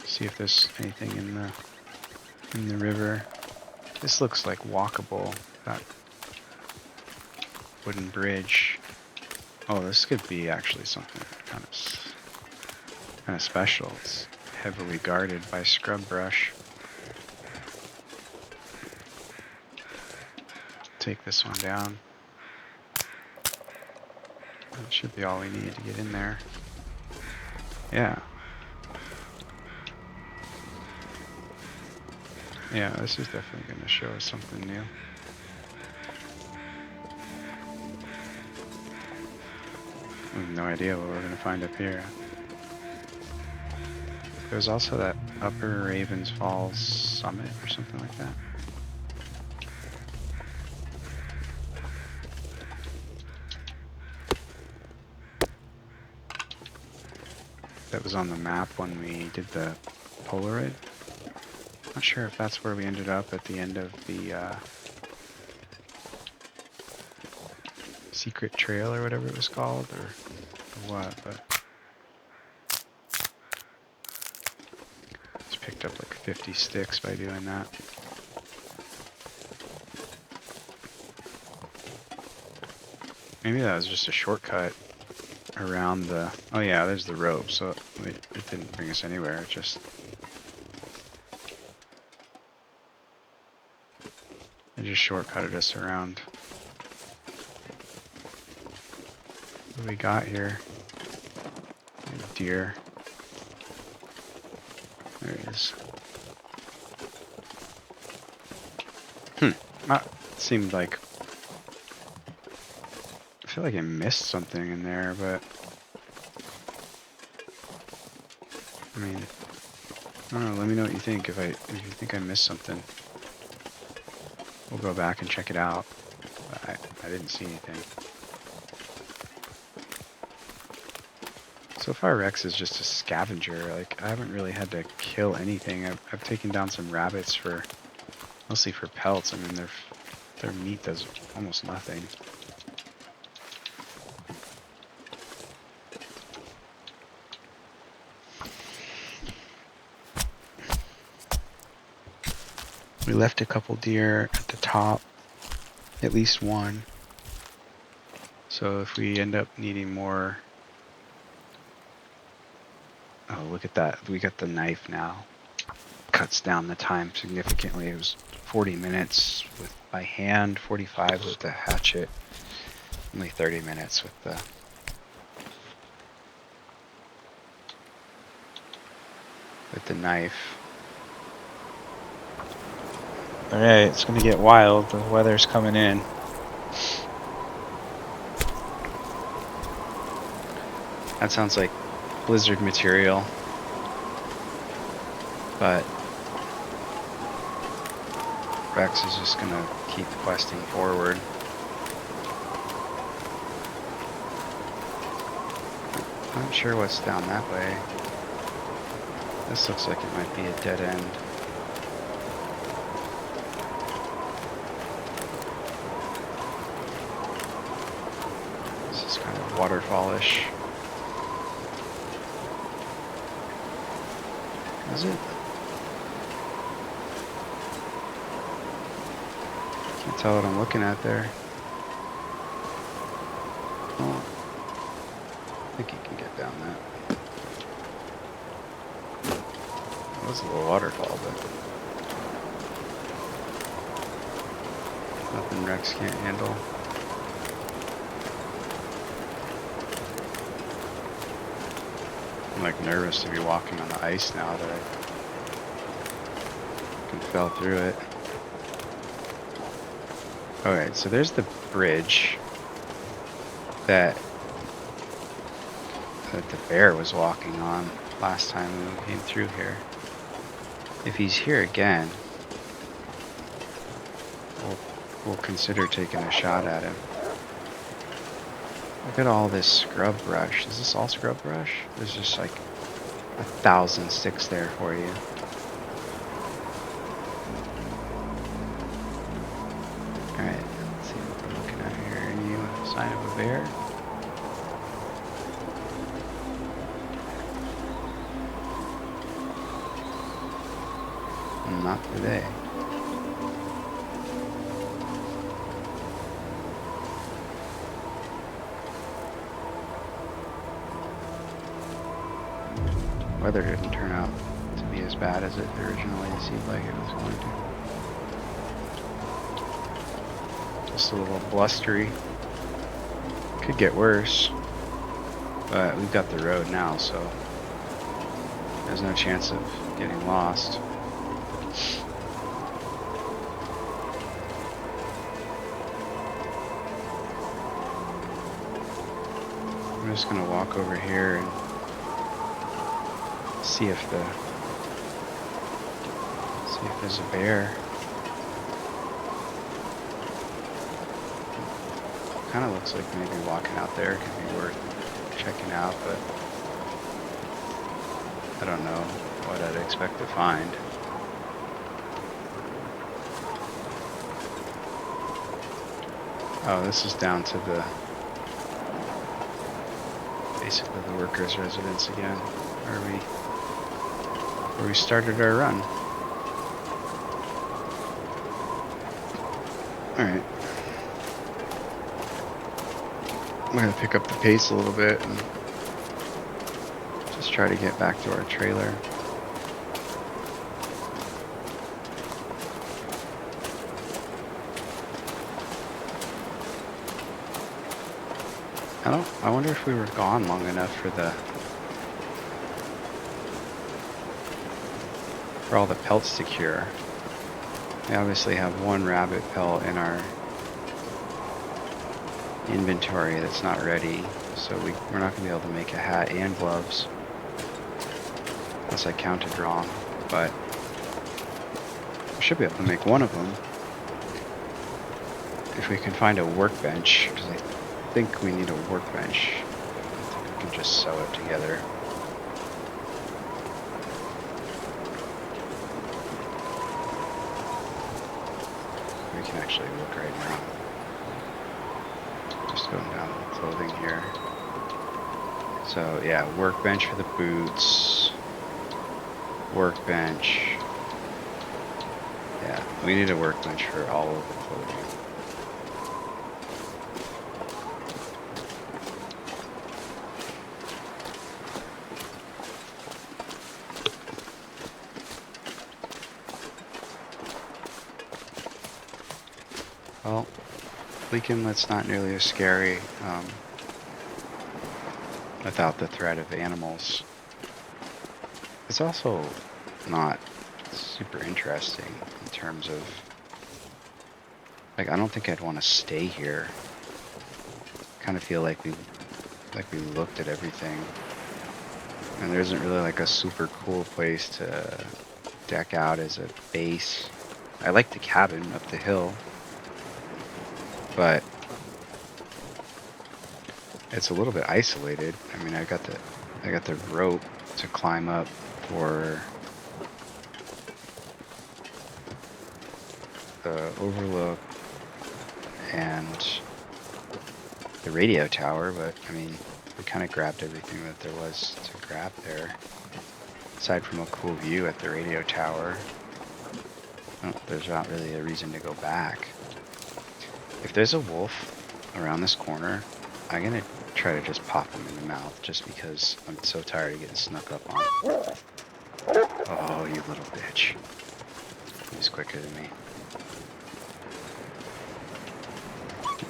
See if there's anything in the river. This looks like walkable. That wooden bridge. Oh, this could be actually something kind of special. It's heavily guarded by scrub brush. Take this one down. That should be all we need to get in there. Yeah. Yeah, this is definitely going to show us something new. I have no idea what we're going to find up here. There's also that Upper Ravens Falls Summit or something like that. that was on the map when we did the Polaroid. Not sure if that's where we ended up at the end of the secret trail or whatever it was called, or what, but just picked up like 50 sticks by doing that. Maybe that was just a shortcut around the... Oh yeah, there's the rope, so it didn't bring us anywhere, it just... It just shortcutted us around. What do we got here? A deer. There he is. That seemed like... I feel like I missed something in there, but... I mean... I don't know, let me know what you think. If you think I missed something, we'll go back and check it out. But I didn't see anything. So far Rex is just a scavenger. Like, I haven't really had to kill anything. I've taken down some rabbits for... mostly for pelts. I mean, their meat does almost nothing. We left a couple deer at the top, at least one. So if we end up needing more... Oh, look at that. We got the knife now. Cuts down the time significantly. It was 40 minutes by hand, 45 with the hatchet. Only 30 minutes with the knife. Alright, it's gonna get wild. The weather's coming in. That sounds like blizzard material. But Rex is just gonna keep questing forward. I'm not sure what's down that way. This looks like it might be a dead end. This is kind of waterfallish. Is it? Can't tell what I'm looking at there. Oh, I think you can get down that. It was a little waterfall, but nothing Rex can't handle. I'm like nervous to be walking on the ice now that I can fell through it. Alright, so there's the bridge that the bear was walking on last time when we came through here. If he's here again, we'll consider taking a shot at him. Look at all this scrub brush. Is this all scrub brush? There's just like 1,000 sticks there for you. Alright, let's see what we're looking at here. Any sign of a bear? Not today. Weather didn't turn out to be as bad as it originally seemed like it was going to. Just a little blustery. Could get worse, but we've got the road now, so there's no chance of getting lost. I'm just gonna walk over here and see if there's a bear. Kind of looks like maybe walking out there could be worth checking out, but I don't know what I'd expect to find. Oh, this is down to the basically the workers' residence again, where we started our run. All right, I'm gonna pick up the pace a little bit and just try to get back to our trailer. I wonder if we were gone long enough for all the pelts to cure. We obviously have one rabbit pelt in our inventory that's not ready, so we're not gonna be able to make a hat and gloves. Unless I counted wrong, but we should be able to make one of them if we can find a workbench, because I think we need a workbench. I think we can just sew it together. We can actually look right now. Just going down to the clothing here. So yeah, workbench for the boots. Workbench. Yeah, we need a workbench for all of the clothing. Well, Bleak Inlet's not nearly as scary without the threat of animals. It's also not super interesting in terms of, like, I don't think I'd want to stay here. Kind of feel like we looked at everything, and there isn't really like a super cool place to deck out as a base. I like the cabin up the hill, but it's a little bit isolated. I mean, I got the rope to climb up for the overlook and the radio tower, but I mean, we kind of grabbed everything that there was to grab there. Aside from a cool view at the radio tower, there's not really a reason to go back. If there's a wolf around this corner, I'm gonna try to just pop him in the mouth, just because I'm so tired of getting snuck up on. Oh, you little bitch. He's quicker than me.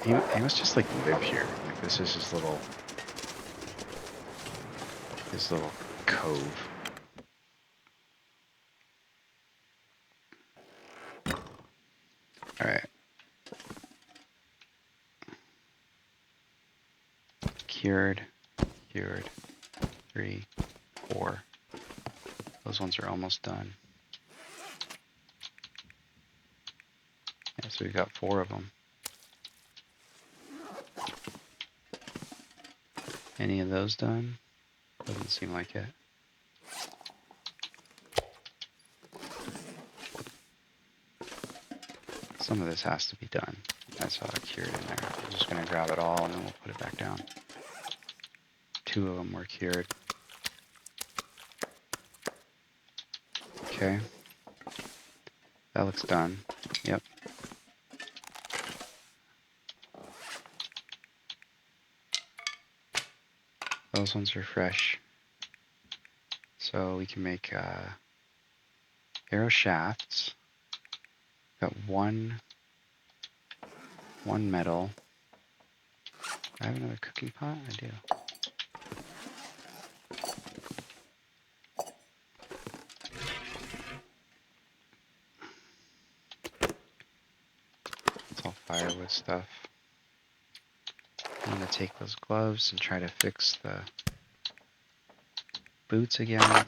He must just like live here. Like, this is his little cove. All right. Cured. 3, 4. Those ones are almost done. Yeah, so we've got 4 of them. Any of those done? Doesn't seem like it. Some of this has to be done. I saw it cured in there. I'm just going to grab it all and then we'll put it back down. 2 of them were cured. Okay. That looks done. Yep. Those ones are fresh. So we can make arrow shafts. Got one metal. I have another cooking pot? I do. It's all firewood stuff. I'm going to take those gloves and try to fix the boots again.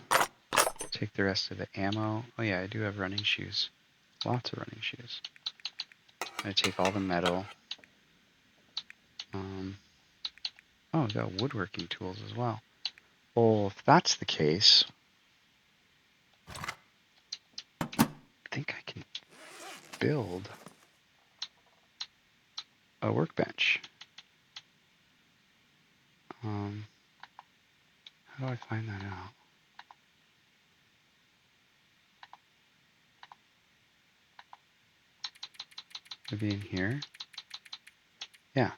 Take the rest of the ammo. Oh yeah, I do have running shoes. Lots of running shoes. I'm going to take all the metal. Oh, we got woodworking tools as well. Well, if that's the case, build a workbench. How do I find that out? Maybe in here? Yeah.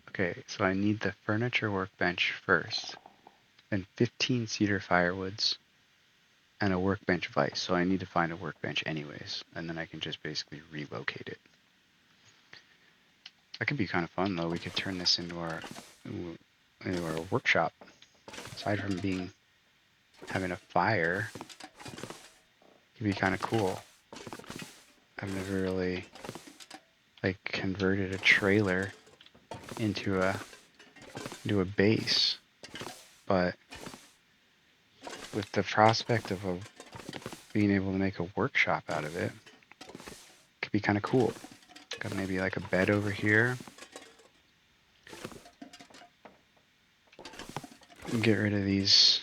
Okay, so I need the furniture workbench first, then 15 cedar firewoods, and a workbench vise. So I need to find a workbench anyways, and then I can just basically relocate it. That could be kind of fun though. We could turn this into our workshop. Aside from having a fire, it could be kind of cool. I've never really converted a trailer into a base, but with the prospect of being able to make a workshop out of it, could be kind of cool. Got maybe like a bed over here. Get rid of these.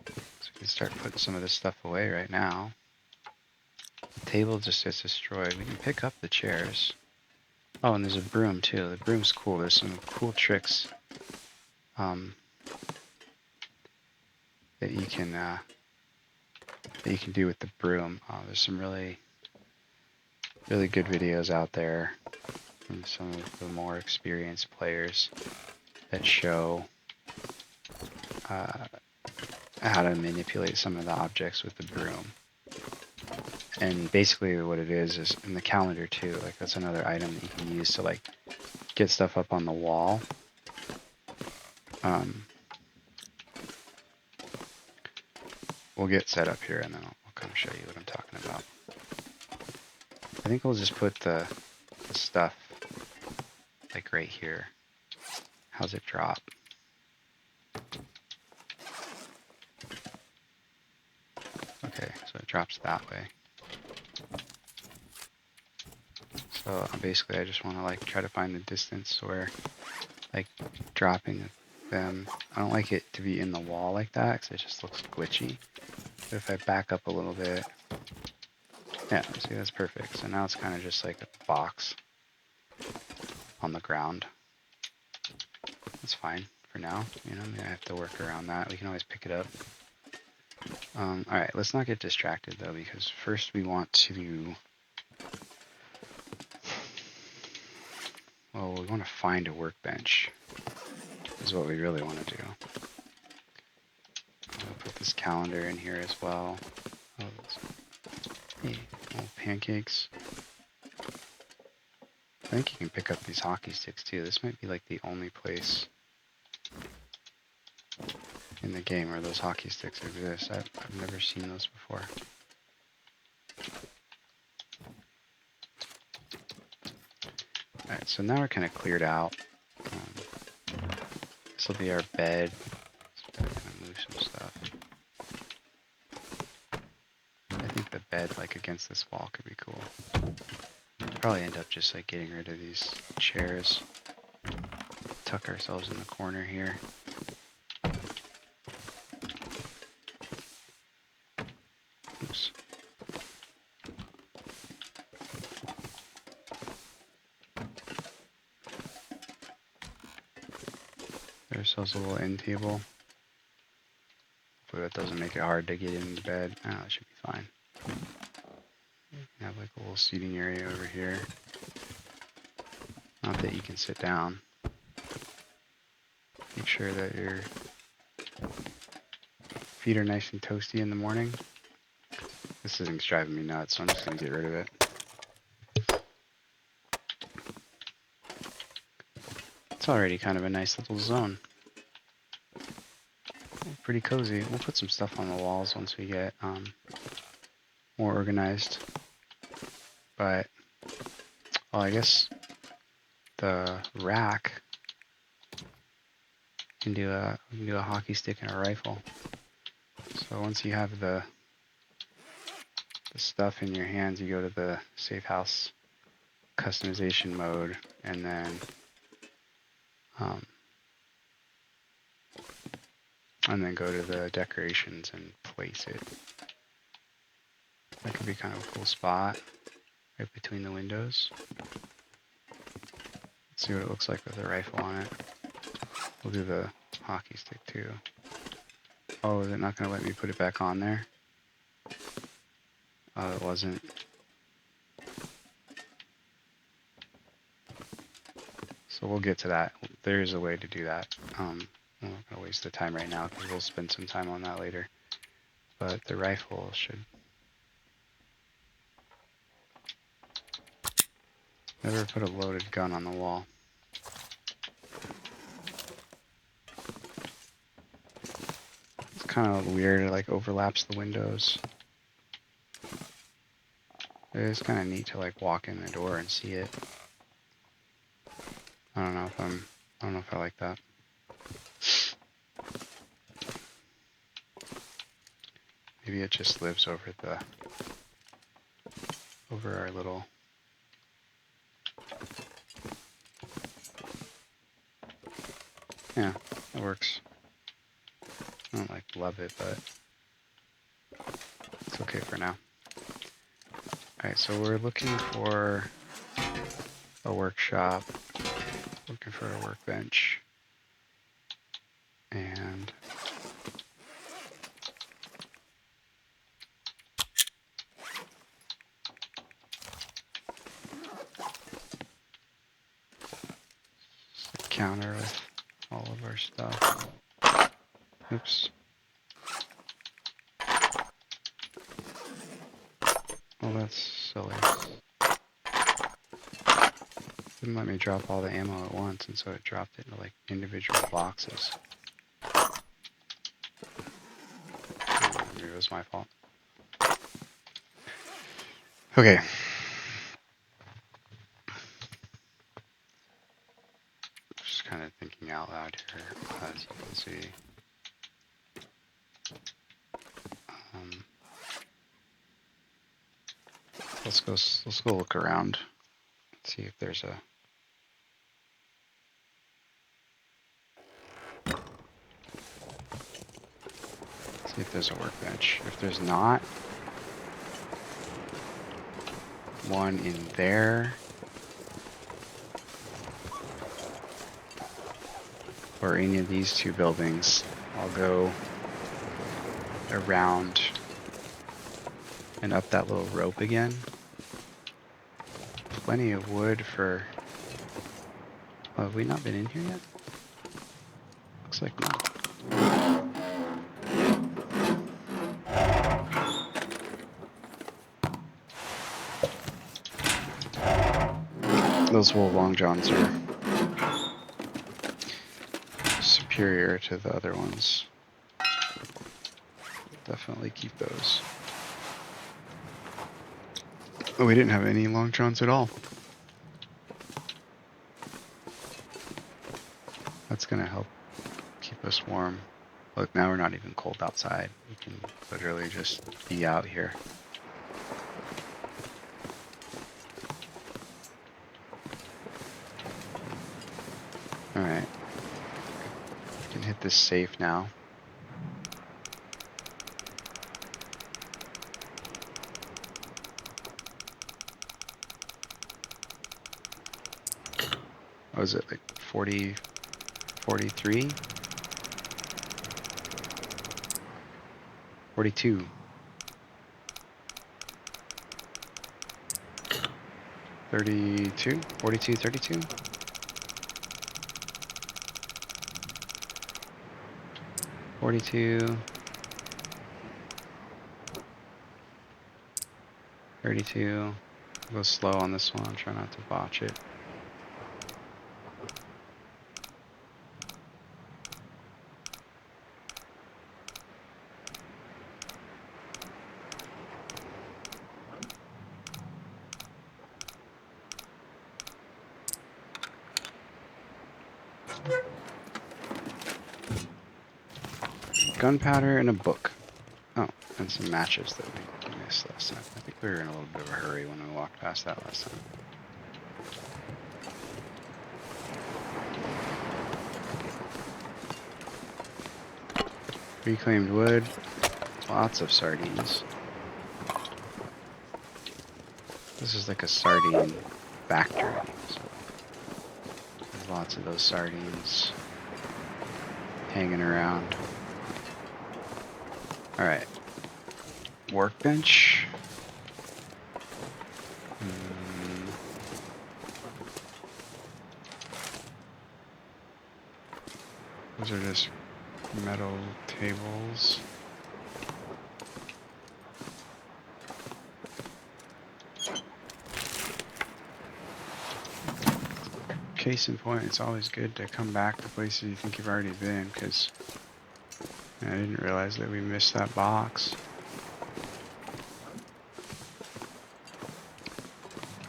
So we can start putting some of this stuff away right now. The table just gets destroyed. We can pick up the chairs. Oh, and there's a broom too. The broom's cool. There's some cool tricks that you can do with the broom. There's some really good videos out there from some of the more experienced players that show how to manipulate some of the objects with the broom. And basically what it is in the calendar too, like that's another item that you can use to like get stuff up on the wall. We'll get set up here and then I'll kind of show you what I'm talking about. I think we'll just put the stuff like right here. How's it drop? Okay, so it drops that way. So basically I just want to like try to find the distance where like dropping them. I don't like it to be in the wall like that because it just looks glitchy. But if I back up a little bit, yeah, see that's perfect. So now it's kind of just like a box on the ground. That's fine for now. You know, I have to work around that. We can always pick it up. Alright, let's not get distracted though, because first we want to... Well, we want to find a workbench, is what we really want to do. I'll put this calendar in here as well. Oh, hey, little pancakes. I think you can pick up these hockey sticks too. This might be like the only place in the game where those hockey sticks exist. I've never seen those before. Alright, so now we're kind of cleared out. This will be our bed. So I'm gonna move some stuff. I think the bed like against this wall could be cool. Probably end up just like getting rid of these chairs. Tuck ourselves in the corner here. Oops. There's ourselves a little end table. Hopefully that doesn't make it hard to get into bed. Oh, that should be fine. You have like a little seating area over here. Not that you can sit down. Make sure that your feet are nice and toasty in the morning. This thing's driving me nuts, so I'm just going to get rid of it. It's already kind of a nice little zone. Pretty cozy. We'll put some stuff on the walls once we get more organized. But, well, I guess the rack can do a hockey stick and a rifle. So once you have the stuff in your hands, you go to the safe house customization mode, and then go to the decorations and place it. That could be kind of a cool spot, right between the windows. Let's see what it looks like with a rifle on it. We'll do the hockey stick too. Oh, is it not going to let me put it back on there? Oh, it wasn't. So we'll get to that. There's a way to do that. I'm not going to waste the time right now because we'll spend some time on that later. But the rifle should... Never put a loaded gun on the wall. It's kind of weird. It like overlaps the windows. It's kind of neat to like walk in the door and see it. I don't know if I like that. Maybe it just lives over our little... Yeah, it works. I don't like love it, but it's okay for now. Alright, so we're looking for a workshop, looking for a workbench, and a counter with all of our stuff. Oops. Oh, that's silly. Didn't let me drop all the ammo at once, and so it dropped it into like individual boxes. Maybe it was my fault. Okay. Just kind of thinking out loud here, as you can see. Let's go look around. See if there's a... See if there's a workbench. If there's not one in there, or any of these two buildings, I'll go around and up that little rope again. Plenty of wood for... Oh, have we not been in here yet? Looks like not. Those wool long johns are superior to the other ones. Definitely keep those. Oh, we didn't have any long johns at all. That's gonna help keep us warm. Look, now we're not even cold outside. We can literally just be out here. Alright. We can hit this safe now. What was it, like 40, 43? 42. 32? 42, 32? 42. 32. Go slow on this one, try not to botch it. Gunpowder and a book. Oh, and some matches that we missed last time. I think we were in a little bit of a hurry when we walked past that last time. Reclaimed wood. Lots of sardines. This is like a sardine factory, so there's lots of those sardines hanging around. Alright. Workbench. Those are just metal tables. Case in point, it's always good to come back to places you think you've already been, because I didn't realize that we missed that box.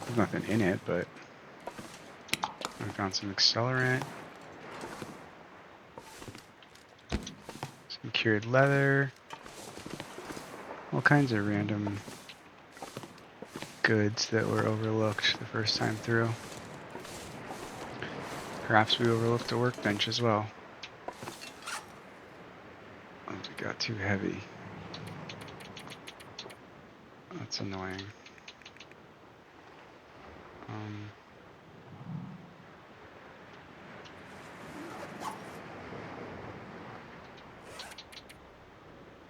There's nothing in it, but I found some accelerant, some cured leather, all kinds of random goods that were overlooked the first time through. Perhaps we overlooked a workbench as well. Oh, it got too heavy. That's annoying.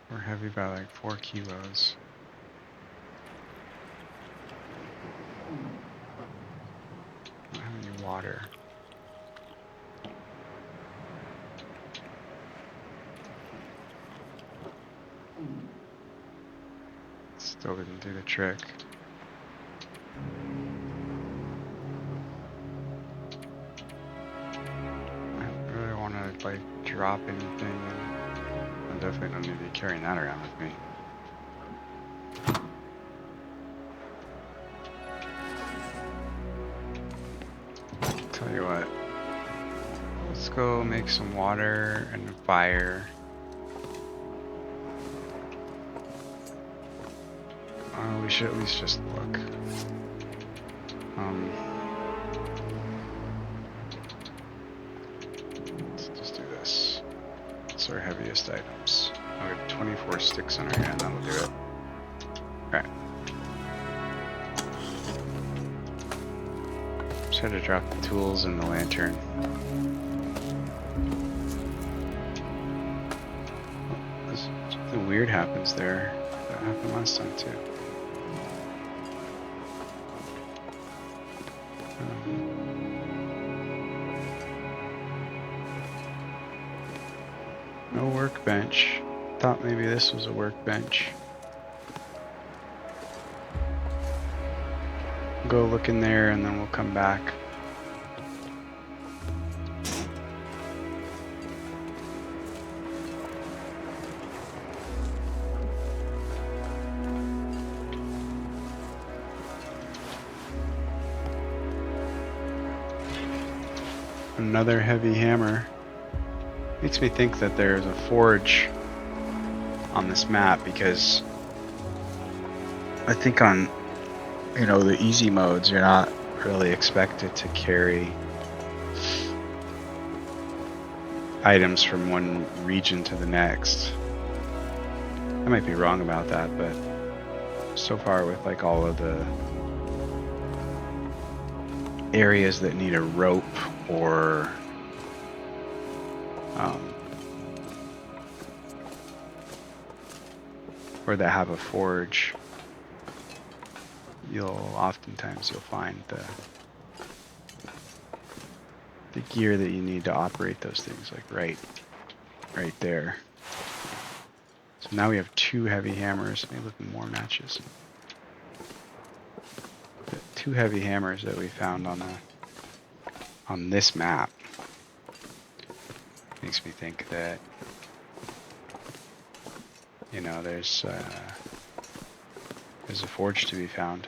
We're heavy by like 4 kilos. I don't have any water. Still didn't do the trick. I don't really want to like drop anything, and I definitely don't need to be carrying that around with me. Tell you what, let's go make some water and a fire. We should at least just look. Let's just do this. It's our heaviest items. We have 24 sticks on our hand, that'll do it. Alright. Just had to drop the tools and the lantern. Something weird happens there. That happened last time too. No workbench. Thought maybe this was a workbench. Go look in there and then we'll come back. Another heavy hammer. Makes me think that there's a forge on this map, because I think on, you know, the easy modes you're not really expected to carry items from one region to the next. I might be wrong about that, but so far with like all of the areas that need a rope or that have a forge, oftentimes you'll find the gear that you need to operate those things like right there. So now we have 2 heavy hammers. Maybe look at more matches. The 2 heavy hammers that we found on this map makes me think that, you know, there's a forge to be found.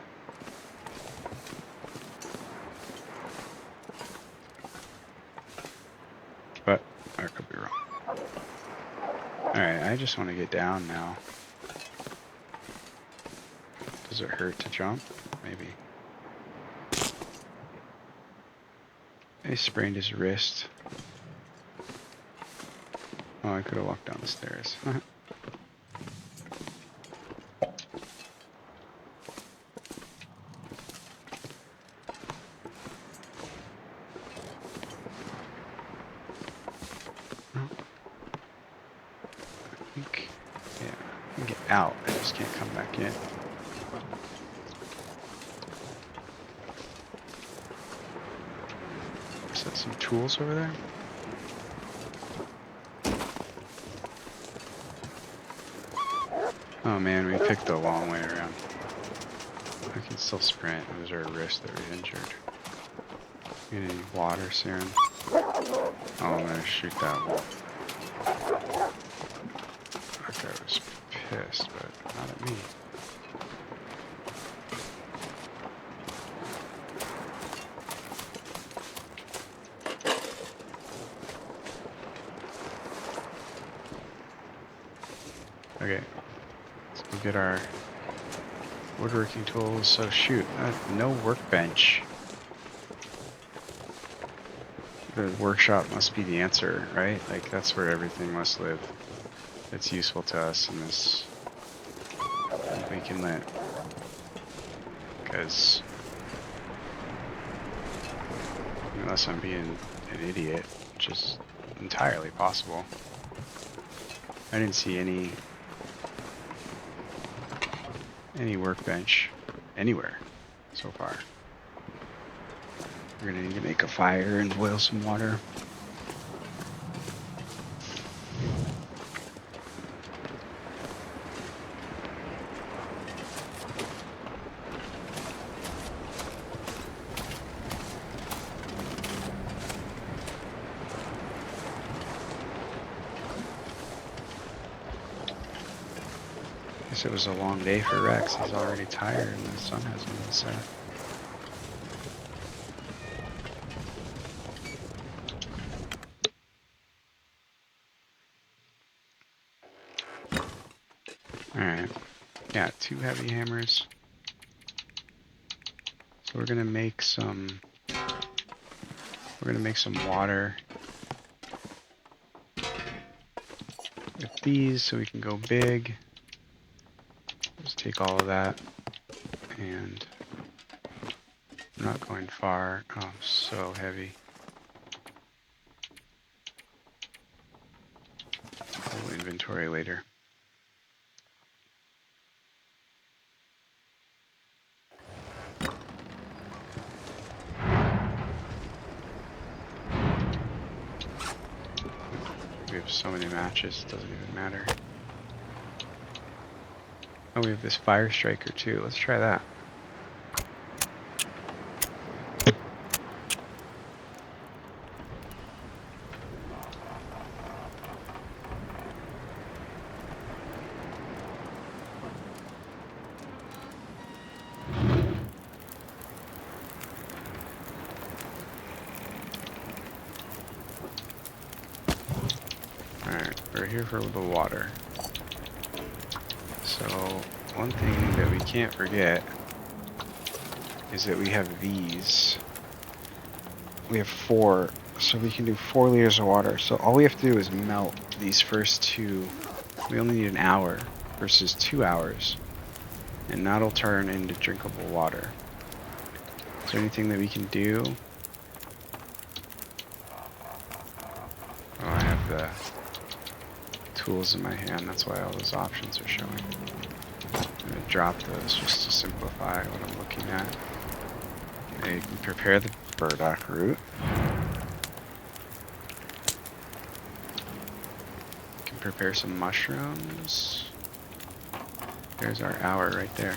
But I could be wrong. Alright, I just want to get down now. Does it hurt to jump? Maybe. He sprained his wrist. Oh, I could have walked down the stairs. out. I just can't come back in. Is that some tools over there? Oh man, we picked the long way around. I can still sprint. It was our wrist that was injured. Need any water soon? Oh, I'm gonna shoot that wolf. That guy was pissed, but not at me. Okay, let's go get our woodworking tools. So shoot, no workbench. The workshop must be the answer, right? Like that's where everything must live. It's useful to us in this Bleak Inlet. Because unless I'm being an idiot, which is entirely possible, I didn't see any workbench anywhere so far. We're gonna need to make a fire and boil some water. Guess it was a long day for Rex. He's already tired and the sun hasn't even set. Alright. Yeah, 2 heavy hammers. So we're gonna make some water with these so we can go big. Just take all of that, and I'm not going far. Oh, so heavy. We'll inventory later. We have so many matches, it doesn't even matter. Oh, we have this fire striker too. Let's try that. Alright, we're here for a little water. So, one thing that we can't forget is that we have these. We have 4, so we can do 4 liters of water. So all we have to do is melt these first 2. We only need an hour versus 2 hours. And that'll turn into drinkable water. Is there anything that we can do? Oh, I have the tools in my hand, that's why all those options are showing. I'm going to drop those just to simplify what I'm looking at. Okay, you can prepare the burdock root. You can prepare some mushrooms. There's our hour right there.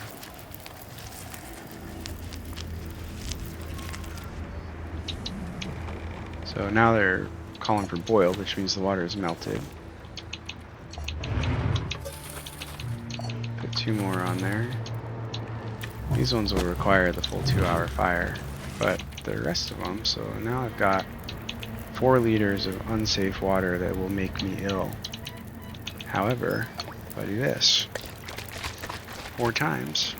So now they're calling for boiled, which means the water is melted. Put 2 more on there. These ones will require the full 2-hour fire, but the rest of them, so now I've got 4 liters of unsafe water that will make me ill. However, if I do this 4 times,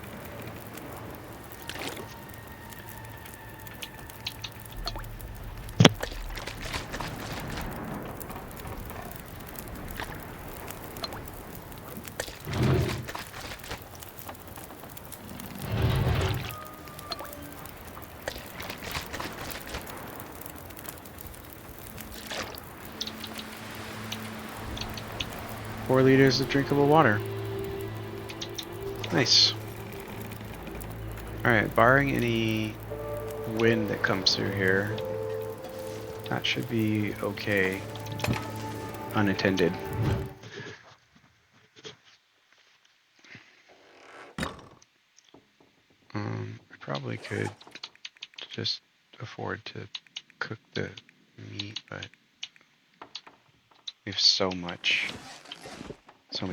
$4 liters of drinkable water. Nice. Alright, barring any wind that comes through here, that should be okay. Unattended. I probably could just afford to cook the meat, but we have so many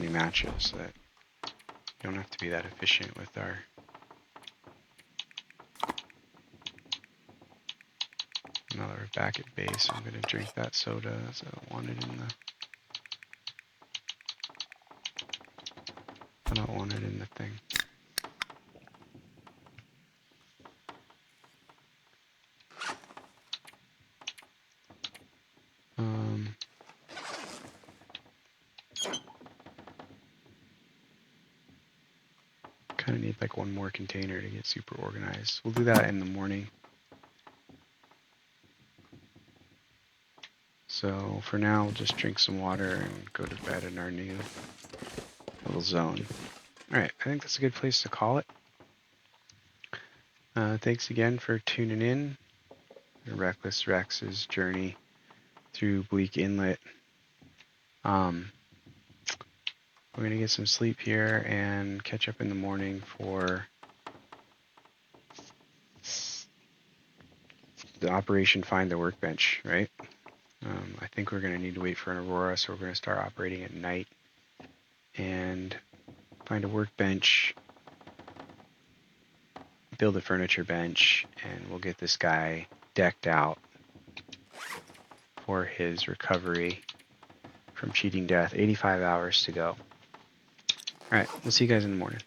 matches that you don't have to be that efficient with our. Now that we're back at base, I'm gonna drink that soda, as I don't want it in the. I don't want it in the thing. Kind of need like one more container to get super organized. We'll do that in the morning. So for now, we'll just drink some water and go to bed in our new little zone. Alright, I think that's a good place to call it. Thanks again for tuning in. Reckless Rex's journey through Bleak Inlet. We're going to get some sleep here and catch up in the morning for the Operation Find the Workbench, right? I think we're going to need to wait for an aurora, so we're going to start operating at night and find a workbench, build a furniture bench, and we'll get this guy decked out for his recovery from cheating death. 85 hours to go. All right, we'll see you guys in the morning.